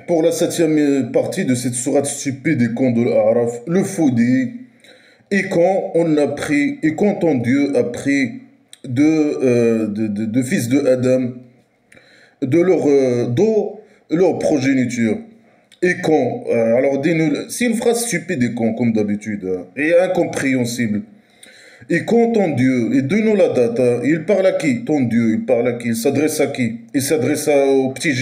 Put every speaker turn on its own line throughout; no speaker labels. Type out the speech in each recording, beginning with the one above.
pour la septième partie de cette sourate stupide et con de l'Araf, le faux dit, et quand on a pris, et quand ton Dieu a pris de fils de Adam, de leur dos, leur progéniture. Et quand, alors dis-nous, c'est une phrase stupide et con, comme d'habitude, hein, et incompréhensible. Et quand ton Dieu, et donne-nous la date, hein, il parle à qui? Ton Dieu, il parle à qui? Il s'adresse à qui? Il s'adresse au petit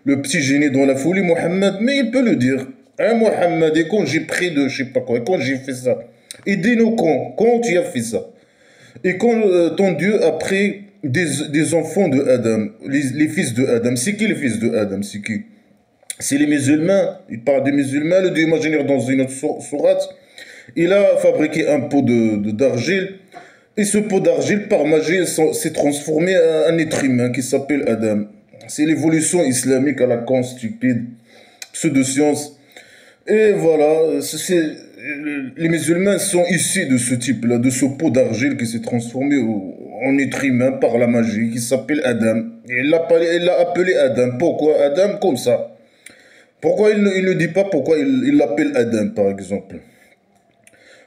le petit génie dans la folie, Mohammed, mais il peut le dire. Hein, Mohammed, et quand j'ai pris de je sais pas quoi, et quand j'ai fait ça. Et dis-nous quand tu as fait ça. Et quand ton Dieu a pris des enfants de Adam, les fils de Adam, c'est qui les fils de Adam? C'est qui? C'est les musulmans. Il parle des musulmans, le Dieu imaginaire dans une autre sourate. Il a fabriqué un pot d'argile. Et ce pot d'argile, par magie, s'est transformé en un être humain qui s'appelle Adam. C'est l'évolution islamique à la con stupide, pseudo-science. Et voilà, les musulmans sont issus de ce type-là, de ce pot d'argile qui s'est transformé en être humain par la magie, qui s'appelle Adam. Et il l'a appelé Adam. Pourquoi Adam comme ça? Pourquoi il ne dit pas pourquoi il l'appelle Adam, par exemple?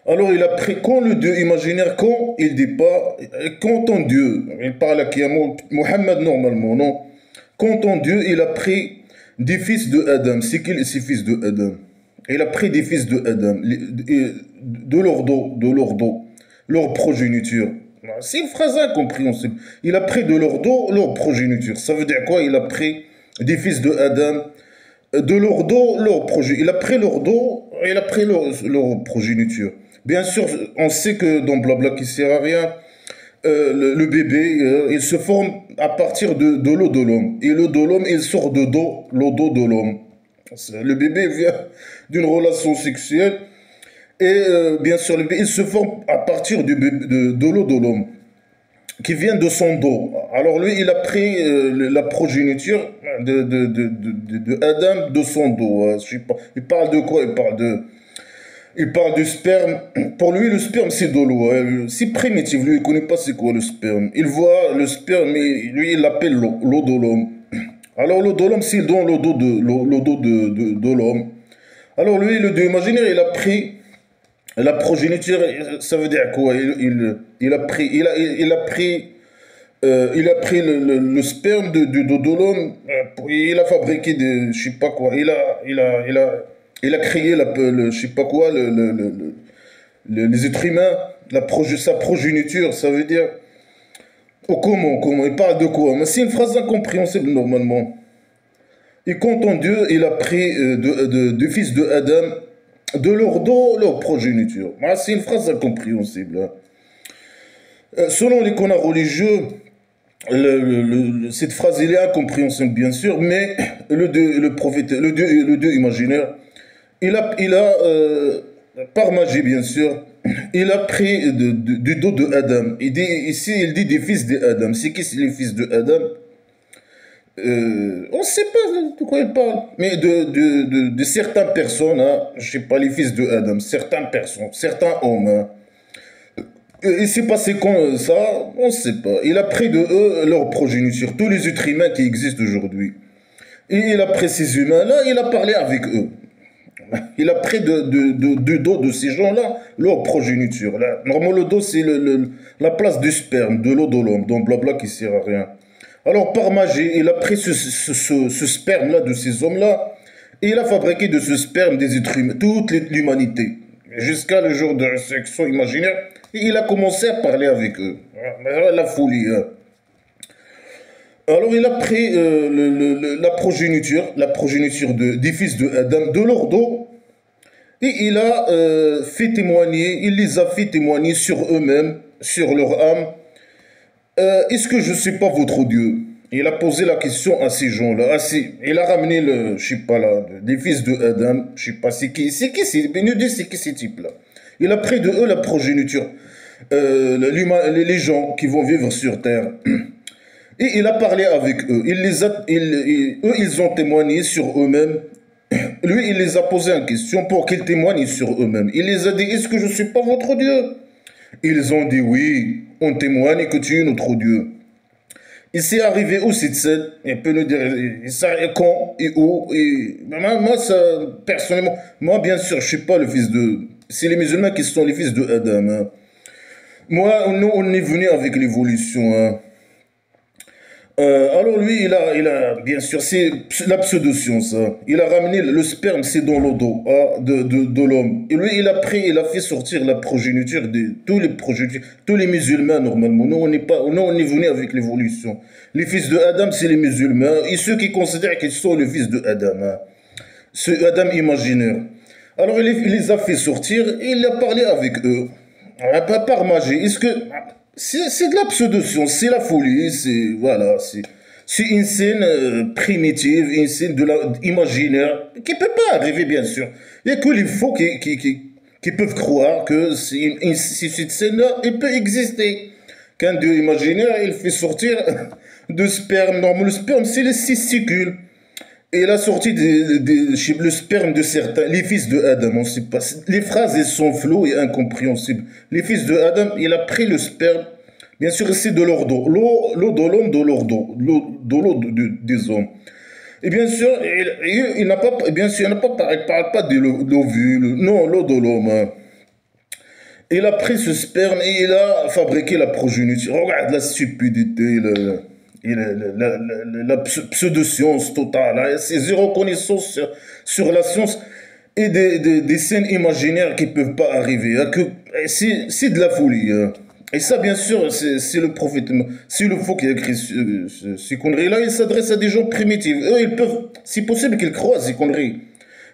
Alors il a pris, quand le Dieu imaginaire, quand il dit pas, quand ton Dieu, il parle à qui? Mohammed normalement, non? Quand ton Dieu, il a pris des fils de Adam, c'est qui ces fils de Adam? Il a pris des fils de Adam, de leur dos, leur progéniture. C'est une phrase incompréhensible. Il a pris de leur dos, leur progéniture. Ça veut dire quoi? Il a pris des fils de Adam, de leur dos, leur progéniture. Il a pris leur dos, il a pris leur progéniture. Bien sûr, on sait que dans Blabla qui sert à rien, le bébé, il se forme à partir de l'eau de l'homme. Et l'eau de l'homme, il sort de l'eau de l'homme. Le bébé vient d'une relation sexuelle. Et bien sûr, le bébé, il se forme à partir de l'eau de l'homme, qui vient de son dos. Alors lui, il a pris la progéniture de Adam de son dos. Je sais pas. Il parle de quoi? Il parle du sperme. Pour lui, le sperme, c'est de l'eau. C'est primitif. Lui, il ne connaît pas c'est quoi le sperme. Il voit le sperme, et lui, il l'appelle l'eau de l'homme. Alors, l'eau de l'homme, c'est dans l'eau de l'homme. Alors, lui, le Dieu imaginaire, il a pris la progéniture. Ça veut dire quoi? Il a pris le sperme de l'homme. Il a fabriqué des, je sais pas quoi. Il a créé je sais pas quoi, les êtres humains, sa progéniture, ça veut dire. Oh, comment? Il parle de quoi? Mais c'est une phrase incompréhensible normalement. Et quand ton Dieu, il a pris du fils de Adam, de leur dos, leur progéniture. Ah, c'est une phrase incompréhensible. Hein. Selon les canons religieux, cette phrase, elle est incompréhensible, bien sûr, mais le prophète, le Dieu imaginaire, il a par magie, bien sûr, il a pris du dos de Adam. Ici, il dit des fils d'Adam. C'est qui les fils de Adam? On ne sait pas de quoi il parle. Mais de certaines personnes, hein, je ne sais pas, les fils de Adam, certaines personnes, certains hommes. Hein. Il s'est passé quand ça? On ne sait pas. Il a pris de eux leur progéniture, tous les êtres humains qui existent aujourd'hui. Et il a pris ces humains-là, il a parlé avec eux. Il a pris du dos de ces gens-là leur progéniture. Là. Normalement, le dos, c'est la place du sperme, de l'eau de l'homme, donc blabla qui ne sert à rien. Alors, par magie, il a pris ce sperme-là de ces hommes-là, et il a fabriqué de ce sperme des êtres humains, toute l'humanité, jusqu'à le jour de la section imaginaire, et il a commencé à parler avec eux. La folie. Hein. Alors il a pris la progéniture des fils de Adam, de leur dos, et il a fait témoigner, il les a fait témoigner sur eux-mêmes, sur leur âme. Est-ce que je ne suis pas votre Dieu? Il a posé la question à ces gens-là. Il a ramené je sais pas là, des fils de Adam, je sais pas c'est qui c'est qui ces types-là. Il a pris de eux la progéniture, les gens qui vont vivre sur terre. Et il a parlé avec eux. Eux, ils ont témoigné sur eux-mêmes. Lui, il les a posé en question pour qu'ils témoignent sur eux-mêmes. Il les a dit, est-ce que je ne suis pas votre Dieu? Ils ont dit, oui, on témoigne que tu es notre Dieu. Il s'est arrivé où cette scène? Il peut nous dire quand et où. Moi, ça, personnellement, moi, bien sûr, je suis pas le fils de. C'est les musulmans qui sont les fils de Adam, hein. Moi, nous, on est venu avec l'évolution, hein. Alors lui, bien sûr, c'est la pseudo-science, hein. Il a ramené le sperme, c'est dans le dos, hein, de l'homme. Et lui, il a fait sortir la progéniture de tous les progénitures, tous les musulmans normalement. Nous, on est venu avec l'évolution. Les fils de Adam, c'est les musulmans, et ceux qui considèrent qu'ils sont les fils de Adam, hein. Ce Adam imaginaire. Alors il les a fait sortir et il a parlé avec eux. Pas par magie. Est-ce que c'est de la pseudo-science, c'est la folie, voilà, c'est une scène primitive, une scène imaginaire qui peut pas arriver bien sûr. Il n'y a que les faux qui peuvent croire que cette scène-là, elle peut exister. Qu'un dieu imaginaire, il fait sortir de sperme. Non, mais le sperme, c'est les testicules. Et il a sorti le sperme de certains, les fils de Adam, on sait pas. Les phrases, elles sont floues et incompréhensibles. Les fils de Adam, il a pris le sperme, bien sûr, c'est de l'ordo. L'eau de l'homme, de l'ordo. L'eau des hommes. Et bien sûr, il n'a pas, bien sûr, il parle pas de l'ovule, non, l'eau de l'homme, hein. Il a pris ce sperme et il a fabriqué la progéniture. Regarde la stupidité, la pseudo-science totale, hein. C'est zéro connaissance sur la science et des scènes imaginaires qui ne peuvent pas arriver, hein. C'est de la folie, hein. Et ça, bien sûr, c'est le prophète, c'est le faux qui a écrit ces conneries-là. Il s'adresse à des gens primitifs. Eux, ils peuvent, c'est possible qu'ils croient à ces conneries.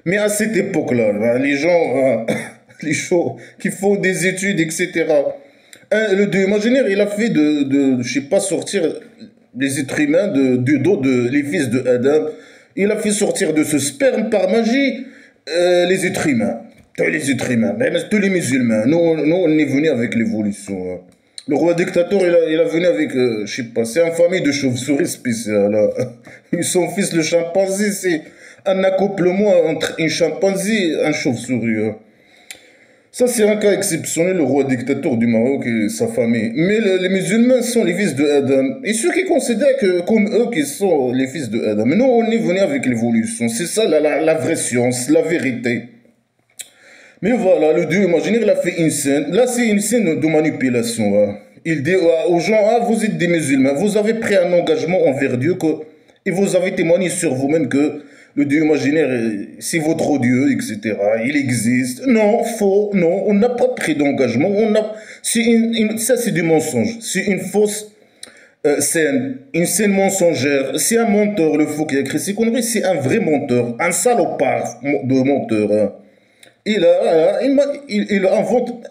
Mais à cette époque-là, hein, les gens, les gens qui font des études, etc. Le dieu imaginaire, il a fait je sais pas, sortir les êtres humains du dos les fils de Adam. Il a fait sortir de ce sperme par magie les êtres humains. Tous les êtres humains, même tous les musulmans. Nous, on est venu avec l'évolution, hein. Le roi dictateur, il a venu avec, je sais pas, c'est une famille de chauves-souris spéciales, hein. Son fils, le chimpanzé, c'est un accouplement entre un chimpanzé et un chauve-souris, hein. Ça, c'est un cas exceptionnel, le roi dictateur du Maroc et sa famille. Mais les musulmans sont les fils de Adam. Et ceux qui considèrent que, comme eux, qui sont les fils de Adam. Mais nous, on est venu avec l'évolution. C'est ça la vraie science, la vérité. Mais voilà, le dieu imaginaire, il a fait une scène. Là, c'est une scène de manipulation, hein. Il dit aux gens, ah, vous êtes des musulmans, vous avez pris un engagement envers Dieu et vous avez témoigné sur vous-même que le dieu imaginaire, c'est votre dieu, etc. Il existe. Non, faux, non, on n'a pas pris d'engagement. Ça, c'est du mensonge. C'est une fausse scène, une scène mensongère. C'est un menteur, le faux qui a écrit ces conneries, c'est un vrai menteur, un salopard de menteur, hein. Il invente,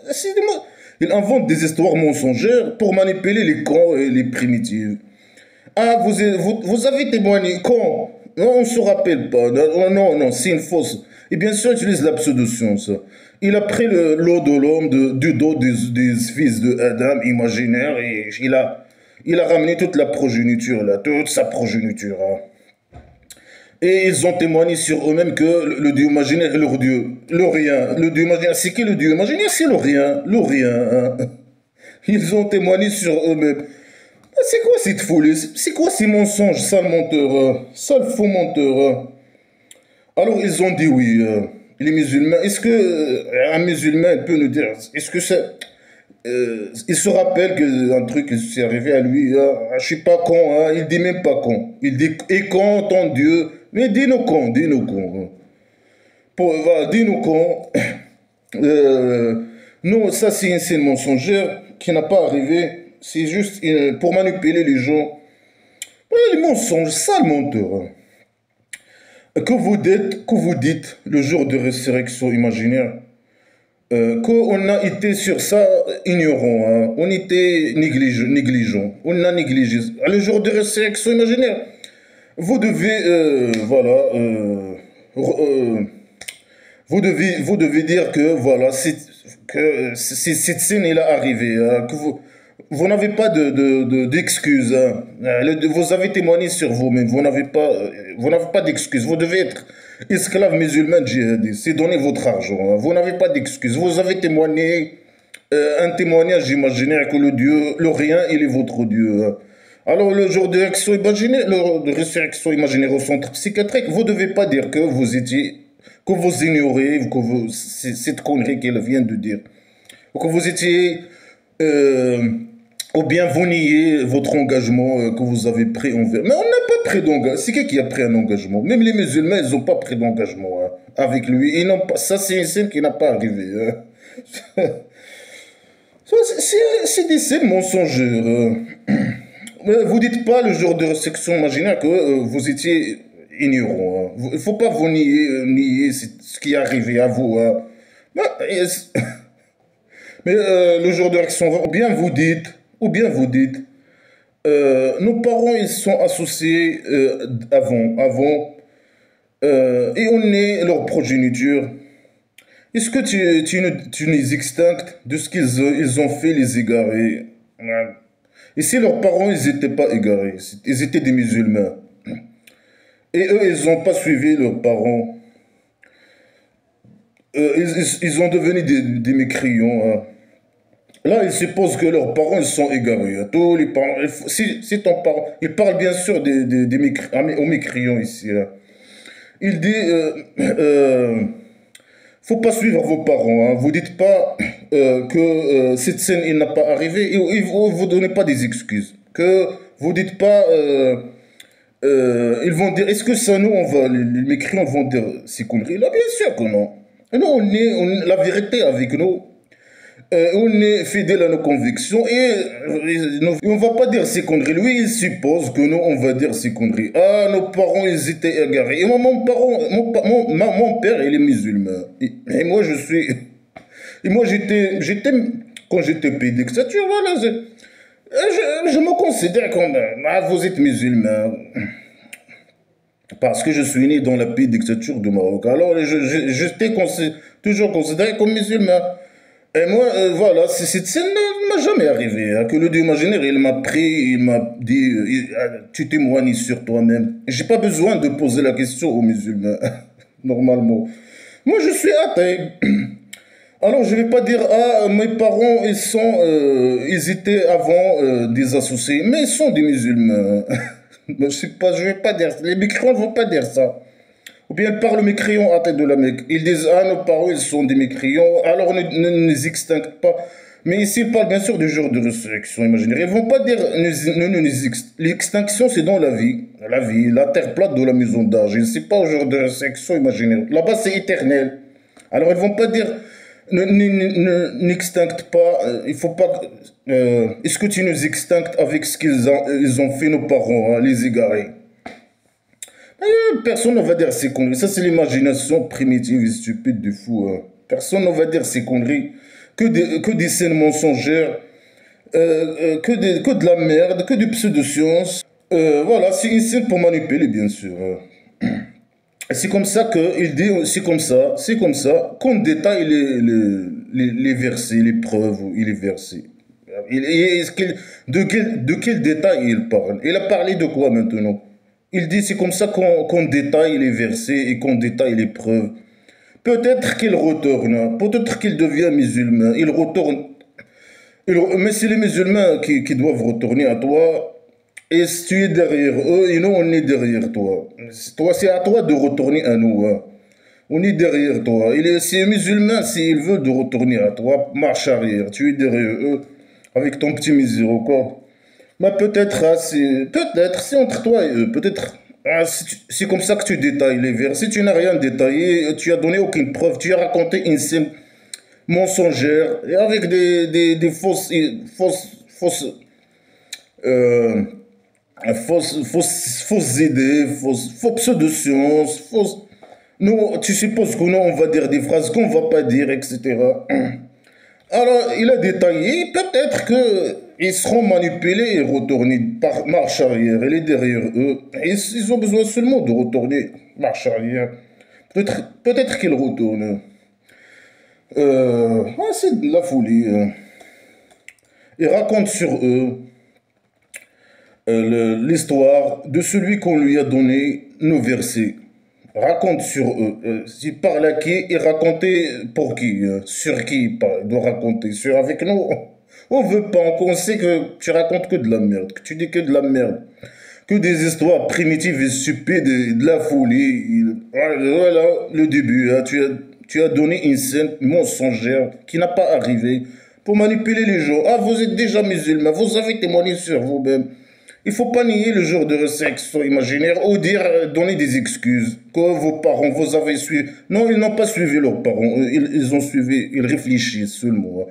il invente des histoires mensongères pour manipuler les cons et les primitifs. Ah, vous avez témoigné quand? Non, on ne se rappelle pas. Non, non, non, c'est une fausse. Et bien sûr, il utilise la pseudo-science. Il a pris l'eau de l'homme, du dos des fils de Adam imaginaire et il a ramené toute la progéniture, là, toute sa progéniture, hein. Et ils ont témoigné sur eux-mêmes que le dieu imaginaire est leur dieu. Le rien. Le dieu imaginaire, c'est qui le dieu imaginaire? C'est le rien. Le rien, hein. Ils ont témoigné sur eux-mêmes. C'est quoi cette folie? C'est quoi ces mensonges, sale menteur, hein? Sale faux menteur, hein? Alors ils ont dit oui. Les musulmans, est-ce que un musulman peut nous dire, est-ce que ça... il se rappelle qu'un truc s'est arrivé à lui, hein, je sais pas quand, hein, il dit même pas quand. Il dit, et quand ton Dieu? Mais dis-nous quand, dis-nous quand, hein. Voilà, dis-nous quand. Non, ça c'est une scène mensongère qui n'a pas arrivé. C'est juste pour manipuler les gens. Voilà les mensonges, sale menteur, hein. Que vous dites le jour de résurrection imaginaire, qu'on a été sur ça ignorant, hein. On était négligent, on a négligé. Le jour de résurrection imaginaire, vous devez, voilà, vous devez dire que, voilà, cette scène est arrivée, hein, que vous n'avez pas d'excuses, hein. Vous avez témoigné sur vous-même, vous n'avez pas d'excuses. Vous devez être esclave musulman djihadiste, c'est donner votre argent, hein. Vous n'avez pas d'excuses. Vous avez témoigné un témoignage imaginaire que le Dieu, le rien, il est votre Dieu, hein. Alors, le jour de réaction imaginaire, le de résurrection imaginaire au centre psychiatrique, vous ne devez pas dire que vous étiez, que vous ignorez, que vous, cette connerie qu'elle vient de dire. Ou que vous étiez, euh, ou bien vous niez votre engagement que vous avez pris envers. Mais on n'a pas pris d'engagement. C'est qui a pris un engagement? Même les musulmans, ils n'ont pas pris d'engagement hein, avec lui. Ils n'ont pas, ça, c'est un signe qui n'a pas arrivé. Hein. C'est des signes mensongers. Vous dites pas le jour de résection imaginaire que vous étiez ignorant. Hein. Il ne faut pas vous nier, nier ce qui est arrivé à vous. Hein. Mais, le jour de réaction, ou bien vous dites, nos parents ils sont associés et on est leur progéniture. Est-ce que tu les extinctes de ce ils ont fait les égarés? Ouais. Et si leurs parents, ils n'étaient pas égarés, ils étaient des musulmans, et eux, ils n'ont pas suivi leurs parents, ils ont devenu des mécréants. Hein. Là, ils supposent que leurs parents, ils sont égarés. Hein. Tous les parents, si ton parent, il parle bien sûr aux mécréants ici. Hein. Il dit, faut pas suivre vos parents. Hein. Vous dites pas que cette scène il n'a pas arrivé et vous donnez pas des excuses. Que vous dites pas, ils vont dire, est-ce que ça nous on va, les mécréants vont dire ces conneries là? Bien sûr que non. Et nous la vérité avec nous. On est fidèle à nos convictions et on va pas dire ces conneries. Lui, il suppose que nous, on va dire ces conneries. Ah, nos parents, ils étaient égarés. Et moi, mon père, il est musulman. Et moi, je suis... Et moi, quand j'étais pédictature, voilà, je me considère comme... Ah, vous êtes musulman. Parce que je suis né dans la pays dictature du Maroc. Alors, j'étais toujours considéré comme musulman. Et moi, voilà, cette scène ne m'a jamais arrivé. Hein, que le Dieu imaginaire, il m'a pris, il m'a dit, tu témoignes sur toi-même. J'ai pas besoin de poser la question aux musulmans, normalement. Moi, je suis athée. Alors, je vais pas dire, ah, mes parents, ils étaient avant des associés, mais ils sont des musulmans. Je vais pas dire, les mécréants ne vont pas dire ça. Ou bien ils parlent mécréants à tête de la Mecque. Ils disent, ah, nos parents, ils sont des mécréants, alors ne les extinctent pas. Mais ici, ils parlent bien sûr du jour de résurrection imaginaire. Ils ne vont pas dire, l'extinction, c'est dans la vie. La terre plate de la maison d'âge. Ce n'est pas au jour de résurrection imaginaire. Là-bas, c'est éternel. Alors, ils ne vont pas dire, n'extincte pas, il faut pas... Est-ce que tu nous extinctes avec ce ils ont fait nos parents, hein, les égarés? Personne ne va dire ces conneries. Ça, c'est l'imagination primitive et stupide du fou. Hein. Personne ne va dire ces conneries. Que des scènes mensongères, que de la merde, que des pseudo-sciences. Voilà, c'est une scène pour manipuler, bien sûr. C'est comme ça qu'il dit, c'est comme ça, qu'on détaille les versets, les preuves, il est versé. De quel détail il parle? Il a parlé de quoi maintenant? Il dit c'est comme ça qu'on détaille les versets et qu'on détaille les preuves. Peut-être qu'il retourne, peut-être qu'il devient musulman, il retourne. Mais c'est les musulmans qui doivent retourner à toi. Et si tu es derrière eux, et nous on est derrière toi. C'est à toi de retourner à nous. Hein. On est derrière toi. C'est un musulman, s'il veut de retourner à toi, marche arrière. Tu es derrière eux, avec ton petit miséricorde. Mais peut-être, hein, c'est entre toi et eux. Peut-être, ah, c'est comme ça que tu détailles les versets. Tu n'as rien détaillé, tu as donné aucune preuve. Tu as raconté une scène mensongère et avec des euh, fausses idées, faux pseudo-sciences, Nous, tu supposes que nous, on va dire des phrases qu'on ne va pas dire, etc. Alors, il a détaillé, peut-être qu'ils seront manipulés et retournés par marche arrière. Elle est derrière eux. Ils ont besoin seulement de retourner marche arrière. Peut-être qu'ils retournent. C'est de la folie. Il raconte sur eux l'histoire de celui qu'on lui a donné nos versets. Raconte sur eux. S'il parle à qui et raconter pour qui, sur qui il doit raconter. Avec nous, On veut pas, on sait que tu racontes que de la merde, que tu dis que de la merde. Que des histoires primitives et stupides, de la folie. Voilà le début. Hein. Tu as donné une scène mensongère qui n'a pas arrivé pour manipuler les gens. Ah, vous êtes déjà musulman, vous avez témoigné sur vous-même. Il ne faut pas nier le genre de réflexion imaginaire ou dire, donner des excuses. Que vos parents, vous avez suivi. Non, ils n'ont pas suivi leurs parents. Ils ont suivi, ils réfléchissent seulement.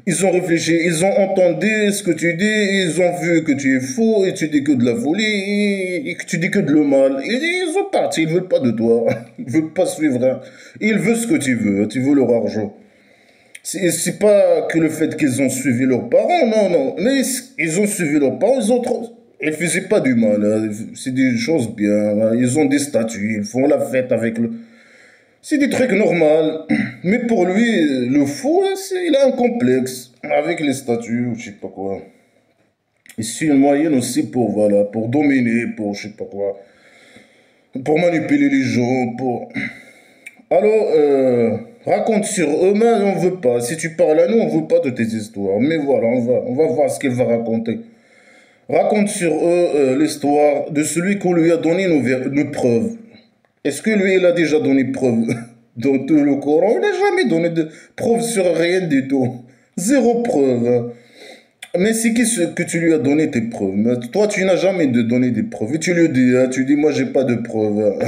Ils ont réfléchi, ils ont entendu ce que tu dis, ils ont vu que tu es faux et tu dis que de la folie et que tu dis que de le mal. Ils sont partis, ils ne veulent pas de toi. Ils ne veulent pas suivre. Hein. Ils veulent ce que tu veux leur argent. C'est pas que le fait qu'ils ont suivi leurs parents, non, non. Mais ils ont suivi leurs parents, ils ont trop. Ils ne faisaient pas du mal, hein. C'est des choses bien. Hein. Ils ont des statuts, ils font la fête avec le. C'est des trucs normaux. Mais pour lui, le fou, hein, il a un complexe avec les statuts ou je sais pas quoi. Et c'est une moyenne aussi pour, voilà, pour dominer, pour je sais pas quoi. Pour manipuler les gens, pour. Alors, raconte sur eux, mais on veut pas. Si tu parles à nous, on veut pas de tes histoires. Mais voilà, on va voir ce qu'il va raconter. Raconte sur eux l'histoire de celui qu'on lui a donné nos preuves. Est-ce que lui, il a déjà donné preuve dans tout le Coran? Il n'a jamais donné de preuve sur rien du tout. Zéro preuve. Mais c'est qui ce que tu lui as donné tes preuves? Mais toi, tu n'as jamais donné des preuves. Et tu lui dis, hein, tu dis, moi, j'ai pas de preuves.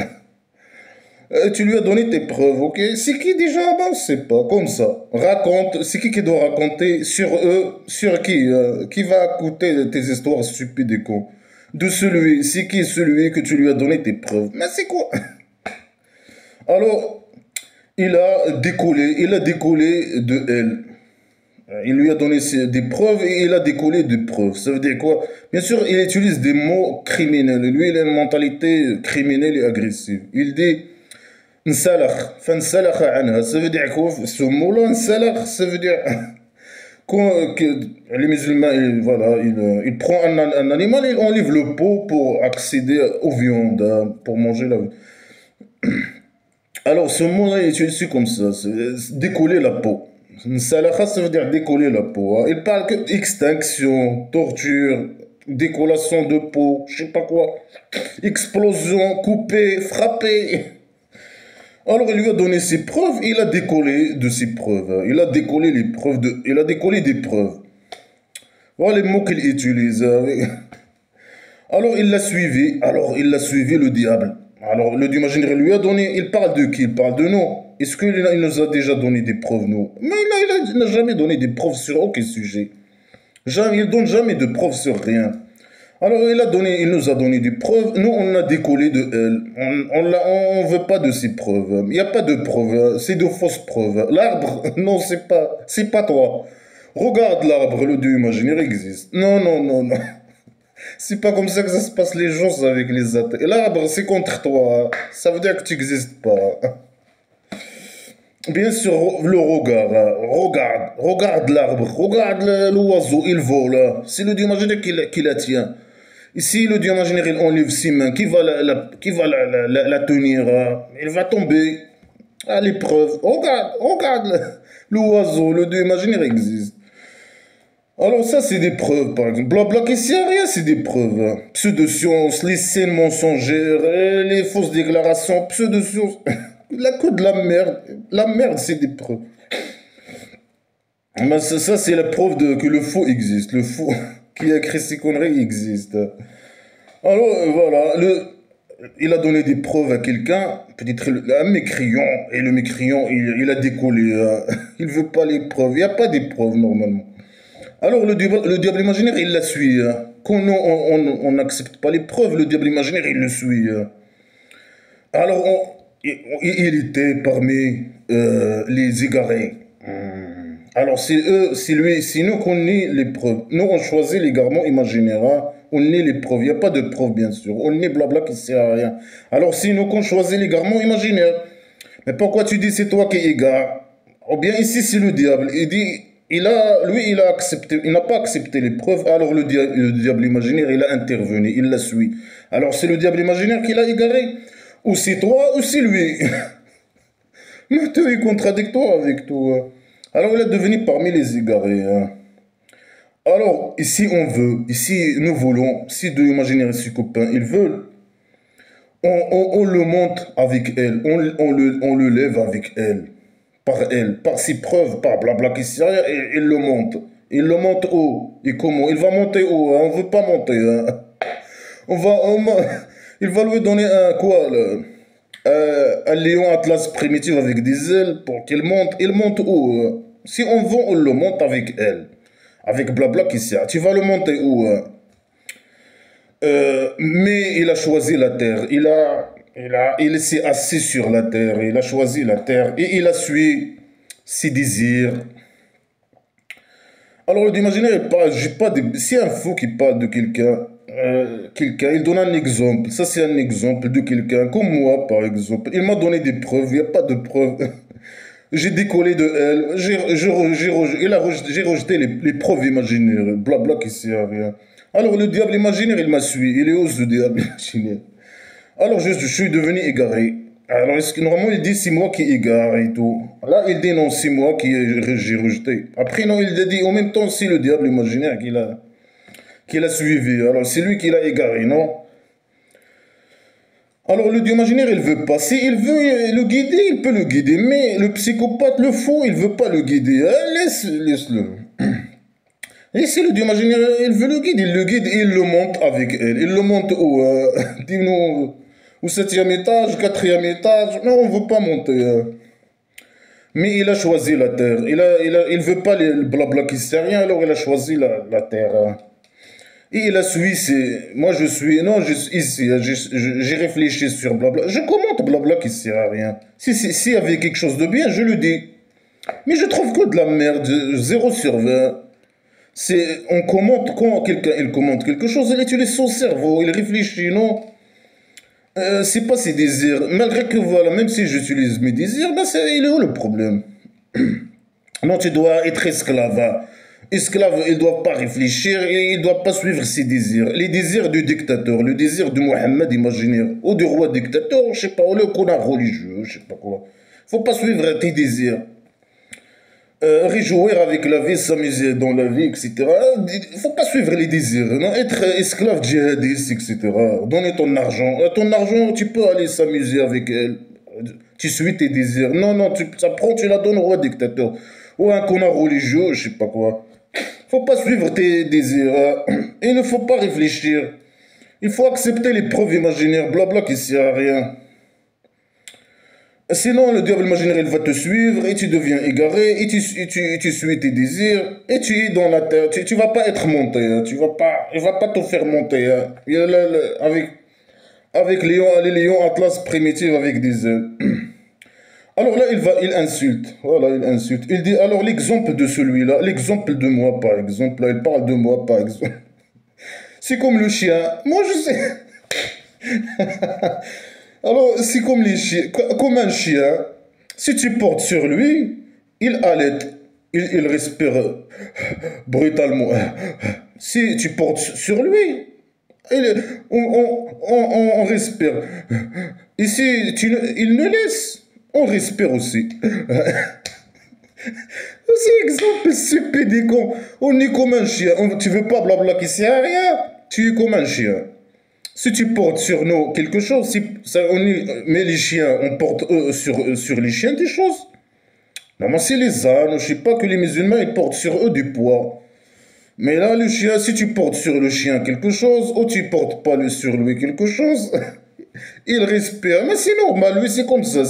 Tu lui as donné tes preuves, ok? C'est qui déjà? Ben, je sais pas, comme ça. Raconte, c'est qui doit raconter sur eux, sur qui va écouter tes histoires stupides et cons? De celui, c'est qui celui que tu lui as donné tes preuves? Mais c'est quoi? Alors, il a décollé de elle. Il lui a donné des preuves et il a décollé de preuves. Ça veut dire quoi? Bien sûr, il utilise des mots criminels. Lui, il a une mentalité criminelle et agressive. Il dit Nsalakh, fansalakh anha. Ça veut dire quoi? Ce mot-là, nsalakh, ça veut dire que les musulmans, voilà, il prend un animal, il enlève le pot pour accéder aux viandes, hein, pour manger la viande. Alors, ce mot-là, il est utilisé comme ça, c'est décoller la peau. Salakha, ça veut dire décoller la peau. Hein. Il parle que d'extinction, torture, décollation de peau, je sais pas quoi. Explosion, couper, frapper. Alors, il lui a donné ses preuves, et il a décollé de ses preuves. Hein. Il a décollé les preuves il a décollé des preuves. Voilà les mots qu'il utilise. Hein. Alors, il l'a suivi. Alors, il l'a suivi, le diable. Alors, le Dieu imaginaire lui a donné. Il parle de qui? Il parle de nous. Est-ce qu'il nous a déjà donné des preuves, nous? Mais il n'a jamais donné des preuves sur aucun sujet. Jamais, il ne donne jamais de preuves sur rien. Alors, il nous a donné des preuves. Nous, on a décollé de elle. On ne veut pas de ces preuves. Il n'y a pas de preuves. C'est de fausses preuves. L'arbre, non, c'est pas toi. Regarde l'arbre, le Dieu imaginaire existe. Non, non, non, non. C'est pas comme ça que ça se passe les choses avec les athées. Et l'arbre, c'est contre toi. Ça veut dire que tu n'existes pas. Bien sûr, le regard. Regarde l'arbre. Regarde l'oiseau, il vole. C'est le Dieu imaginaire qui la tient. Ici, le Dieu imaginaire, il enlève ses mains. Qui va la tenir? Il va tomber à l'épreuve. Regarde. L'oiseau, le Dieu imaginaire existe. Alors ça, c'est des preuves, par exemple. Blabla qui sert à rien, c'est des preuves. Hein. Pseudo-sciences, les scènes mensongères, les fausses déclarations, pseudo-sciences. La que de la merde. La merde, c'est des preuves. Mais ça c'est la preuve que le faux existe. Le faux qui a écrit ces conneries existe. Alors, voilà. Il a donné des preuves à quelqu'un, peut-être un mécréant, et le mécréant, il a décollé. Il veut pas les preuves. Il n'y a pas des preuves, normalement. Alors le diable imaginaire, il la suit. Hein. Quand on n'accepte pas les preuves, le diable imaginaire, il le suit. Hein. Alors il était parmi les égarés. Alors c'est nous qu'on nie les preuves. Nous on choisit l'égarement imaginaire. Hein. On nie les preuves. Il n'y a pas de preuves bien sûr. On nie blabla qui ne sert à rien. Alors c'est nous qu'on choisit l'égarement imaginaire. Mais pourquoi tu dis c'est toi qui égare? Ou bien ici c'est le diable. Il dit... il n'a pas accepté les preuves, alors le diable imaginaire, il a intervenu, il la suit. Alors c'est le diable imaginaire qui l'a égaré. Ou c'est toi, ou c'est lui. Mais tout est contradictoire avec toi. Alors il est devenu parmi les égarés. Hein. Alors, ici on veut, ici nous voulons, si deux imaginaires et ses copains, ils veulent, on le monte avec elle, on le lève avec elle, par ses preuves, par blabla qui sert à rien, et il le monte. Il le monte haut. Et comment? Il va monter haut, hein, on veut pas monter. Hein. Il va lui donner un quoi là? Un lion atlas primitif avec des ailes pour qu'il monte. Il monte haut. Hein. Si on veut, on le monte avec elle. Avec blabla qui sert. Tu vas le monter haut. Hein. Mais il a choisi la terre. Il s'est assis sur la terre. Il a choisi la terre et il a suivi ses désirs. Alors, d'imaginer, si un fou qui parle de quelqu'un, il donne un exemple. Ça, c'est un exemple de quelqu'un, comme moi, par exemple. Il m'a donné des preuves, il n'y a pas de preuves. J'ai décollé de elle, j'ai rejeté les preuves imaginaires, blabla qui sert à rien. Alors, le diable imaginaire, il m'a suivi, il est os le diable imaginaire. Alors, je suis devenu égaré. Alors, est-ce que normalement, il dit c'est moi qui égare et tout. Là, il dit non, c'est moi qui j'ai rejeté. Après, non, il dit en même temps, c'est le diable imaginaire qu'il a suivi. Alors, c'est lui qui l'a égaré, non? Alors, le dieu imaginaire, il veut pas. S'il veut le guider, il peut le guider. Mais le psychopathe, le faux, il veut pas le guider. Laisse-le. Et si le dieu imaginaire, il veut le guider, il le guide et il le monte avec elle. Il le monte où? Dis-nous, au septième étage, quatrième étage. Non, on ne veut pas monter. Hein. Mais il a choisi la terre. Il veut pas le blabla qui sert à rien, alors il a choisi la terre. Hein. Et il a suivi, moi je suis, non, ici, j'ai réfléchi sur blabla. Je commente blabla qui sert à rien. Si y avait quelque chose de bien, je le dis. Mais je trouve que de la merde, 0/20. On commente, quand quelqu'un il commente quelque chose, il utilise son cerveau, il réfléchit, non? C'est pas ses désirs. Malgré que voilà, même si j'utilise mes désirs, ben il est où le problème? Non, tu dois être esclave. Hein. Esclave, il ne doit pas réfléchir, il ne doit pas suivre ses désirs. Les désirs du dictateur, le désir de Mohammed imaginaire, ou du roi dictateur, je sais pas, ou le connard religieux, je sais pas quoi. Faut pas suivre tes désirs. Réjouir avec la vie, s'amuser dans la vie, etc. Il faut pas suivre les désirs, non? Être esclave djihadiste, etc. Donner ton argent. Ton argent, tu peux aller s'amuser avec elle. Tu suis tes désirs. Non, non, ça prend, tu la donnes au roi dictateur. Ou à un connard religieux, je sais pas quoi. Faut pas suivre tes désirs. Il ne faut pas réfléchir. Il faut accepter les preuves imaginaires, blabla, qui ne sert à rien. Sinon, le diable imaginaire, il va te suivre et tu deviens égaré et tu suis tes désirs et tu es dans la terre. Tu vas pas être monté. Hein, il va pas te faire monter. Hein. Avec les lions atlas primitifs avec des ailes. Alors là, il insulte. Voilà, il insulte. Il dit alors l'exemple de celui-là, l'exemple de moi par exemple. Là, il parle de moi par exemple. C'est comme le chien. Moi, je sais. Alors, c'est comme les chiens, comme un chien. Si tu portes sur lui, il halète, il respire brutalement. Si tu portes sur lui, on respire. Et si il ne laisse, on respire aussi. C'est exemple stupide et con. On est comme un chien. Tu veux pas blabla qui sert à rien. Tu es comme un chien. Si tu portes sur nous quelque chose, mais les chiens, on porte sur les chiens des choses. Non, mais c'est les ânes, je sais pas que les musulmans, ils portent sur eux du poids. Mais là, le chien, si tu portes sur le chien quelque chose, ou tu portes pas sur lui quelque chose, il respire. Mais c'est normal, lui, c'est comme ça.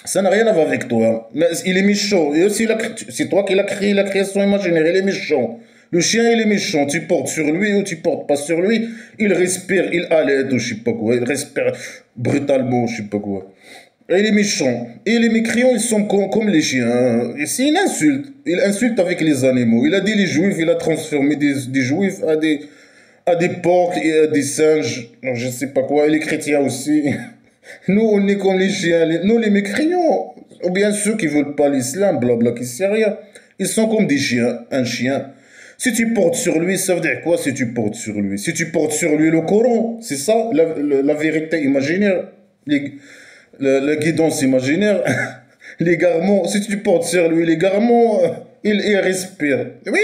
Ça n'a rien à voir avec toi. Mais il est méchant. Et aussi, c'est toi qui l'as créé, la création imaginaire. Il est méchant. Le chien, il est méchant. Tu portes sur lui ou tu portes pas sur lui. Il respire, il halète ou je sais pas quoi. Il respire brutalement, je sais pas quoi. Et il est méchant. Et les mécréants, ils sont comme les chiens. Et c'est une insulte. Il insulte avec les animaux. Il a dit les juifs, il a transformé des juifs à des porcs et à des singes. Non, je sais pas quoi. Et les chrétiens aussi. Nous, on est comme les chiens. Nous, les mécréants, ou bien ceux qui veulent pas l'islam, blabla, qui sait rien, ils sont comme des chiens, un chien. Si tu portes sur lui, ça veut dire quoi si tu portes sur lui? Si tu portes sur lui le Coran, c'est ça, la vérité imaginaire, la guidance imaginaire, l'égarement. Si tu portes sur lui l'égarement, il respire. Oui,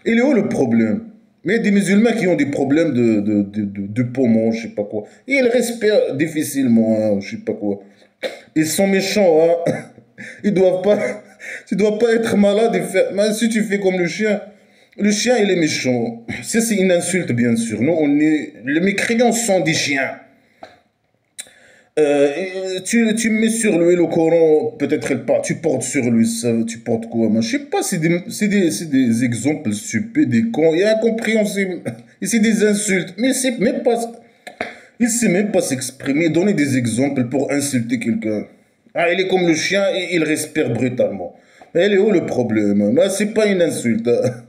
Il est où le problème? Mais il y a des musulmans qui ont des problèmes de poumons, je sais pas quoi. Et ils respirent difficilement, hein, je sais pas quoi. Ils sont méchants, hein. Ils doivent pas. Tu dois pas être malade et faire. Mais si tu fais comme le chien il est méchant. Ça c'est une insulte bien sûr. Nous on est. Les mécréants sont des chiens. Tu mets sur lui le Coran, peut-être elle part, tu portes sur lui, ça, tu portes quoi? Moi, je sais pas, c'est des exemples stupides, des cons, et incompréhensibles. Et c'est des insultes. Mais c'est même pas. Il sait même pas s'exprimer, donner des exemples pour insulter quelqu'un. Ah, il est comme le chien et il respire brutalement. Mais elle est où le problème? Bah, c'est pas une insulte, hein.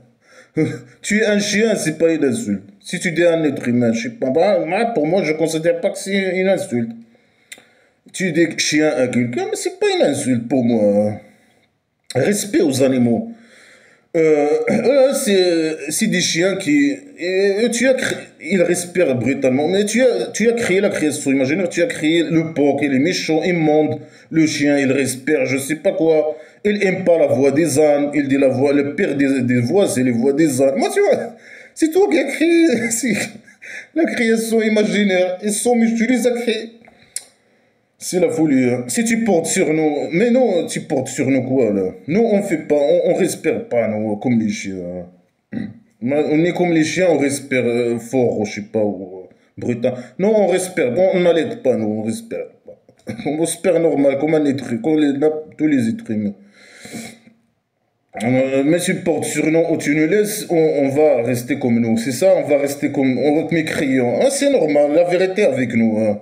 Tu es un chien, c'est pas une insulte. Si tu dis un être humain, je sais pas, bah, pour moi, je considère pas que c'est une insulte. Tu dis chien à quelqu'un, mais c'est pas une insulte pour moi, hein. Respect aux animaux. C'est des chiens qui. Ils respirent brutalement. Mais tu as créé la création imaginaire, tu as créé le porc, il est méchant, immonde. Le chien, il respire, je sais pas quoi. Il aime pas la voix des ânes. Il dit la voix, le pire des voix, c'est les voix des ânes. Moi, tu vois, c'est toi qui as créé la création imaginaire. Ils sont, mais tu les as créés. C'est la folie, hein. Si tu portes sur nous, mais non, tu portes sur nous quoi là? Nous on fait pas, on respire pas nous, comme les chiens, hein. On est comme les chiens, on respire fort, je sais pas, ou, brutal. Non, on respire, bon, on n'allait pas nous, on respire pas. On respire normal, comme un être humain, comme tous les êtres humains. Mais tu portes sur nous ou tu nous laisses, on va rester comme nous. C'est ça, on va rester comme, on va te mécrire. Ah, c'est normal, la vérité avec nous, hein.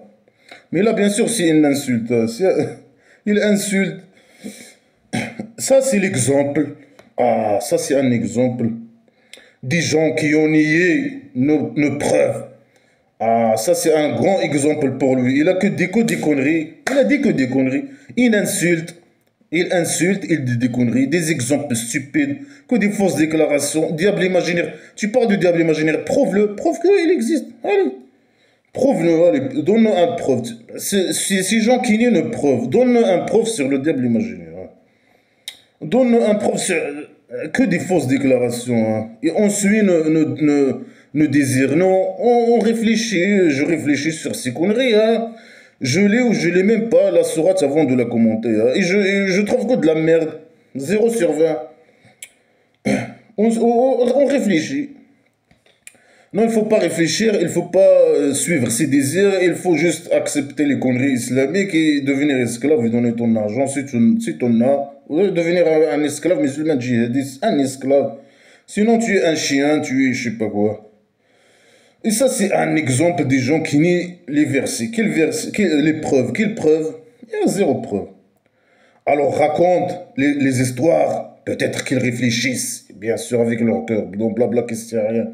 Mais là, bien sûr, c'est une insulte, hein. Il insulte. Ça, c'est l'exemple. Ah, ça, c'est un exemple. Des gens qui ont nié nos preuves. Ah, ça, c'est un grand exemple pour lui. Il a que des conneries. Il a dit que des conneries. Il insulte. Il insulte, il dit des conneries, des exemples stupides, que des fausses déclarations. Diable imaginaire. Tu parles du diable imaginaire. Prouve-le. Prouve qu'il existe. Allez. Prouve-nous, allez, donne-nous un preuve. Ces gens qui nient une preuve, donne-nous un preuve sur le diable imaginaire, hein. Donne-nous un preuve sur que des fausses déclarations, hein. Et on suit nos désirs. Non, on réfléchit, je réfléchis sur ces conneries, hein. Je l'ai ou je l'ai même pas, la sourate avant de la commenter, hein. Et je trouve que de la merde. 0/20. On réfléchit. Non, il ne faut pas réfléchir, il ne faut pas suivre ses désirs, il faut juste accepter les conneries islamiques et devenir esclave et donner ton argent si tu en as. Ou devenir un esclave musulman djihadiste, un esclave. Sinon, tu es un chien, tu es je sais pas quoi. Et ça, c'est un exemple des gens qui nient les versets. Quels versets, les preuves, quelles preuves? Il y a zéro preuve. Alors raconte les histoires, peut-être qu'ils réfléchissent, bien sûr avec leur cœur, donc blabla, qu'est-ce qu'il y a rien.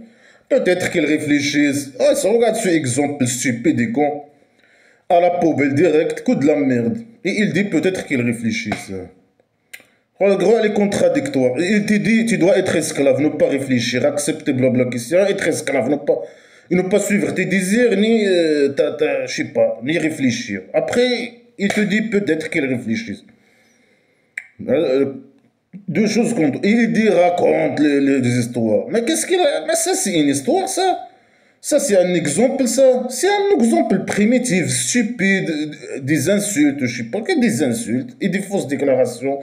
Peut-être qu'ils réfléchissent. Oh, ça, regarde ce exemple stupide et con. À la poubelle direct, que de la merde. Et il dit peut-être qu'ils réfléchissent. Oh, gros, elle est contradictoire. Il te dit, tu dois être esclave, ne pas réfléchir, accepter blabla question, être esclave, ne pas suivre tes désirs, ni, je sais pas, ni réfléchir. Après, il te dit peut-être qu'ils réfléchissent. Deux choses contre. Il dit raconte les histoires. Mais qu'est-ce qu'il a? Mais ça, c'est une histoire, ça. Ça, c'est un exemple, ça. C'est un exemple primitif, stupide, des insultes, je sais pas, que des insultes et des fausses déclarations,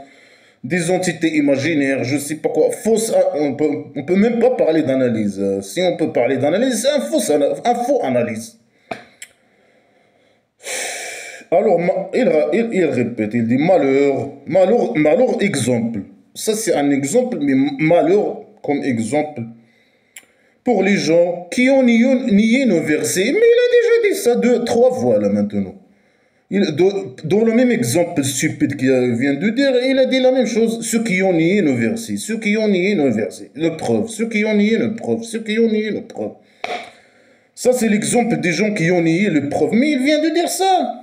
des entités imaginaires, je sais pas quoi. Fausse, on peut même pas parler d'analyse. Si on peut parler d'analyse, c'est un faux analyse. Alors, il répète, il dit malheur, exemple. Ça, c'est un exemple, mais malheur comme exemple pour les gens qui ont nié nos versets. Mais il a déjà dit ça deux, trois fois là maintenant. Dans le même exemple stupide qu'il vient de dire, il a dit la même chose. Ceux qui ont nié nos versets, ceux qui ont nié nos versets, le preuve, ceux qui ont nié nos preuves, ceux qui ont nié nos preuves. Ça, c'est l'exemple des gens qui ont nié les preuves. Mais il vient de dire ça.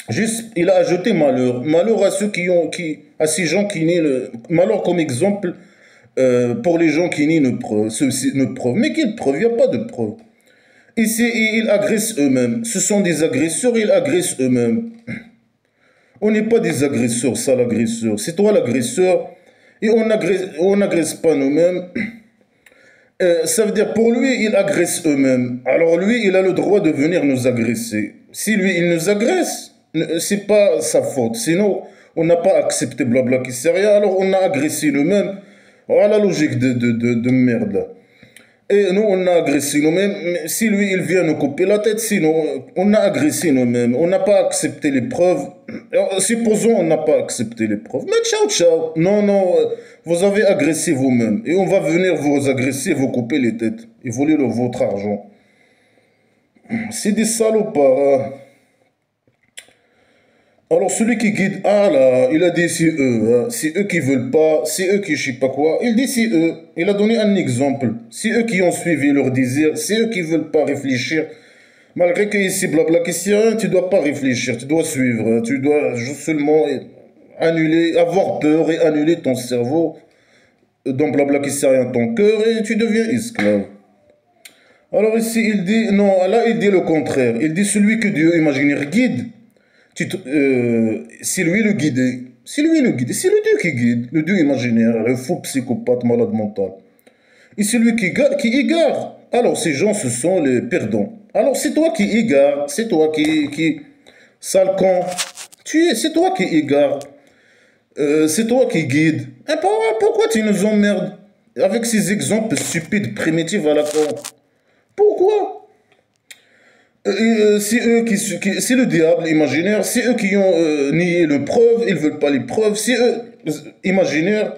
Juste, il a ajouté malheur. Malheur à à ces gens qui nient malheur comme exemple pour les gens qui nient nos preuves. Mais quelle preuve? Il n'y a pas de preuve. Ici, ils agressent eux-mêmes. Ce sont des agresseurs, ils agressent eux-mêmes. On n'est pas des agresseurs, ça l'agresseur. C'est toi l'agresseur. Et on n'agresse pas nous-mêmes. Ça veut dire pour lui, ils agressent eux-mêmes. Alors lui, il a le droit de venir nous agresser. Si lui, il nous agresse, c'est pas sa faute. Sinon, on n'a pas accepté blabla qui sait rien, alors on a agressé nous-mêmes. Voilà la logique de merde là. Et nous, on a agressé nous-mêmes. Mais si lui, il vient nous couper la tête, sinon, on a agressé nous-mêmes. On n'a pas accepté les preuves. Alors, supposons on n'a pas accepté les preuves. Mais ciao, ciao. Non, non, vous avez agressé vous-même. Et on va venir vous agresser, vous couper les têtes. Et voler votre argent. C'est des salopards, hein. Alors celui qui guide, ah là, il a dit c'est eux qui veulent pas, c'est eux qui je sais pas quoi. Il dit c'est eux, il a donné un exemple. C'est eux qui ont suivi leur désir, c'est eux qui veulent pas réfléchir. Malgré que ici, blabla, question, tu dois pas réfléchir, tu dois suivre, tu dois seulement annuler, avoir peur et annuler ton cerveau dans blabla qui sert rien ton cœur et tu deviens esclave. Alors ici, il dit, non, là il dit le contraire. Il dit celui que Dieu imaginaire guide. C'est lui le guidé. C'est lui le guidé. C'est le Dieu qui guide. Le Dieu imaginaire, le faux psychopathe malade mental. Et c'est lui qui égare. Alors ces gens, ce sont les perdants. Alors c'est toi qui égare. C'est toi qui sale con. C'est toi qui égare. C'est toi qui guide. Et pourquoi tu nous emmerdes avec ces exemples stupides, primitifs à la con? Pourquoi? C'est eux c'est le diable imaginaire, c'est eux qui ont nié les preuves, ils veulent pas les preuves, c'est eux imaginaires,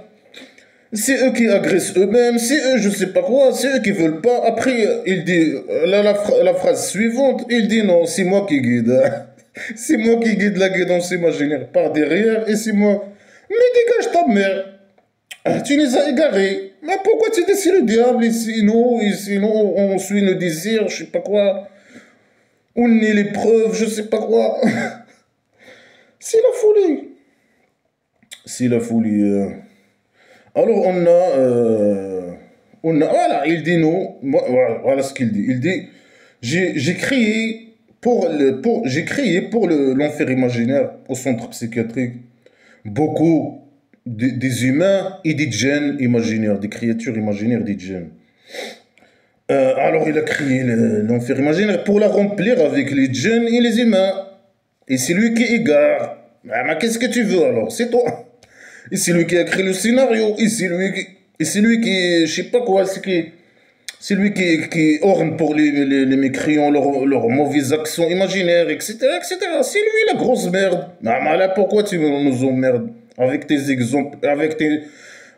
c'est eux qui agressent eux-mêmes, c'est eux je sais pas quoi, c'est eux qui veulent pas. Après, il dit la phrase suivante, il dit non, c'est moi qui guide, c'est moi qui guide la guidance imaginaire par derrière et c'est moi. Mais dégage ta mère, tu les as égarés. Mais pourquoi tu dis c'est le diable ici, nous on suit nos désirs, je sais pas quoi. On est les preuves, je sais pas quoi. C'est la folie. C'est la folie. Alors voilà, il dit non. Voilà ce qu'il dit. Il dit, j'ai créé pour l'enfer imaginaire au centre psychiatrique beaucoup des humains et des djinns imaginaires, des créatures imaginaires des djinns. Alors il a créé l'enfer imaginaire pour la remplir avec les djinns et les humains. Et c'est lui qui égare. Ah, mais qu'est-ce que tu veux alors? C'est toi. Et c'est lui qui a créé le scénario. Et c'est lui qui, je sais pas quoi, c'est lui qui orne pour les mécréants leurs mauvaises actions imaginaires, etc., etc. C'est lui la grosse merde. Ah, mais là, pourquoi tu nous emmerdes avec tes exemples, avec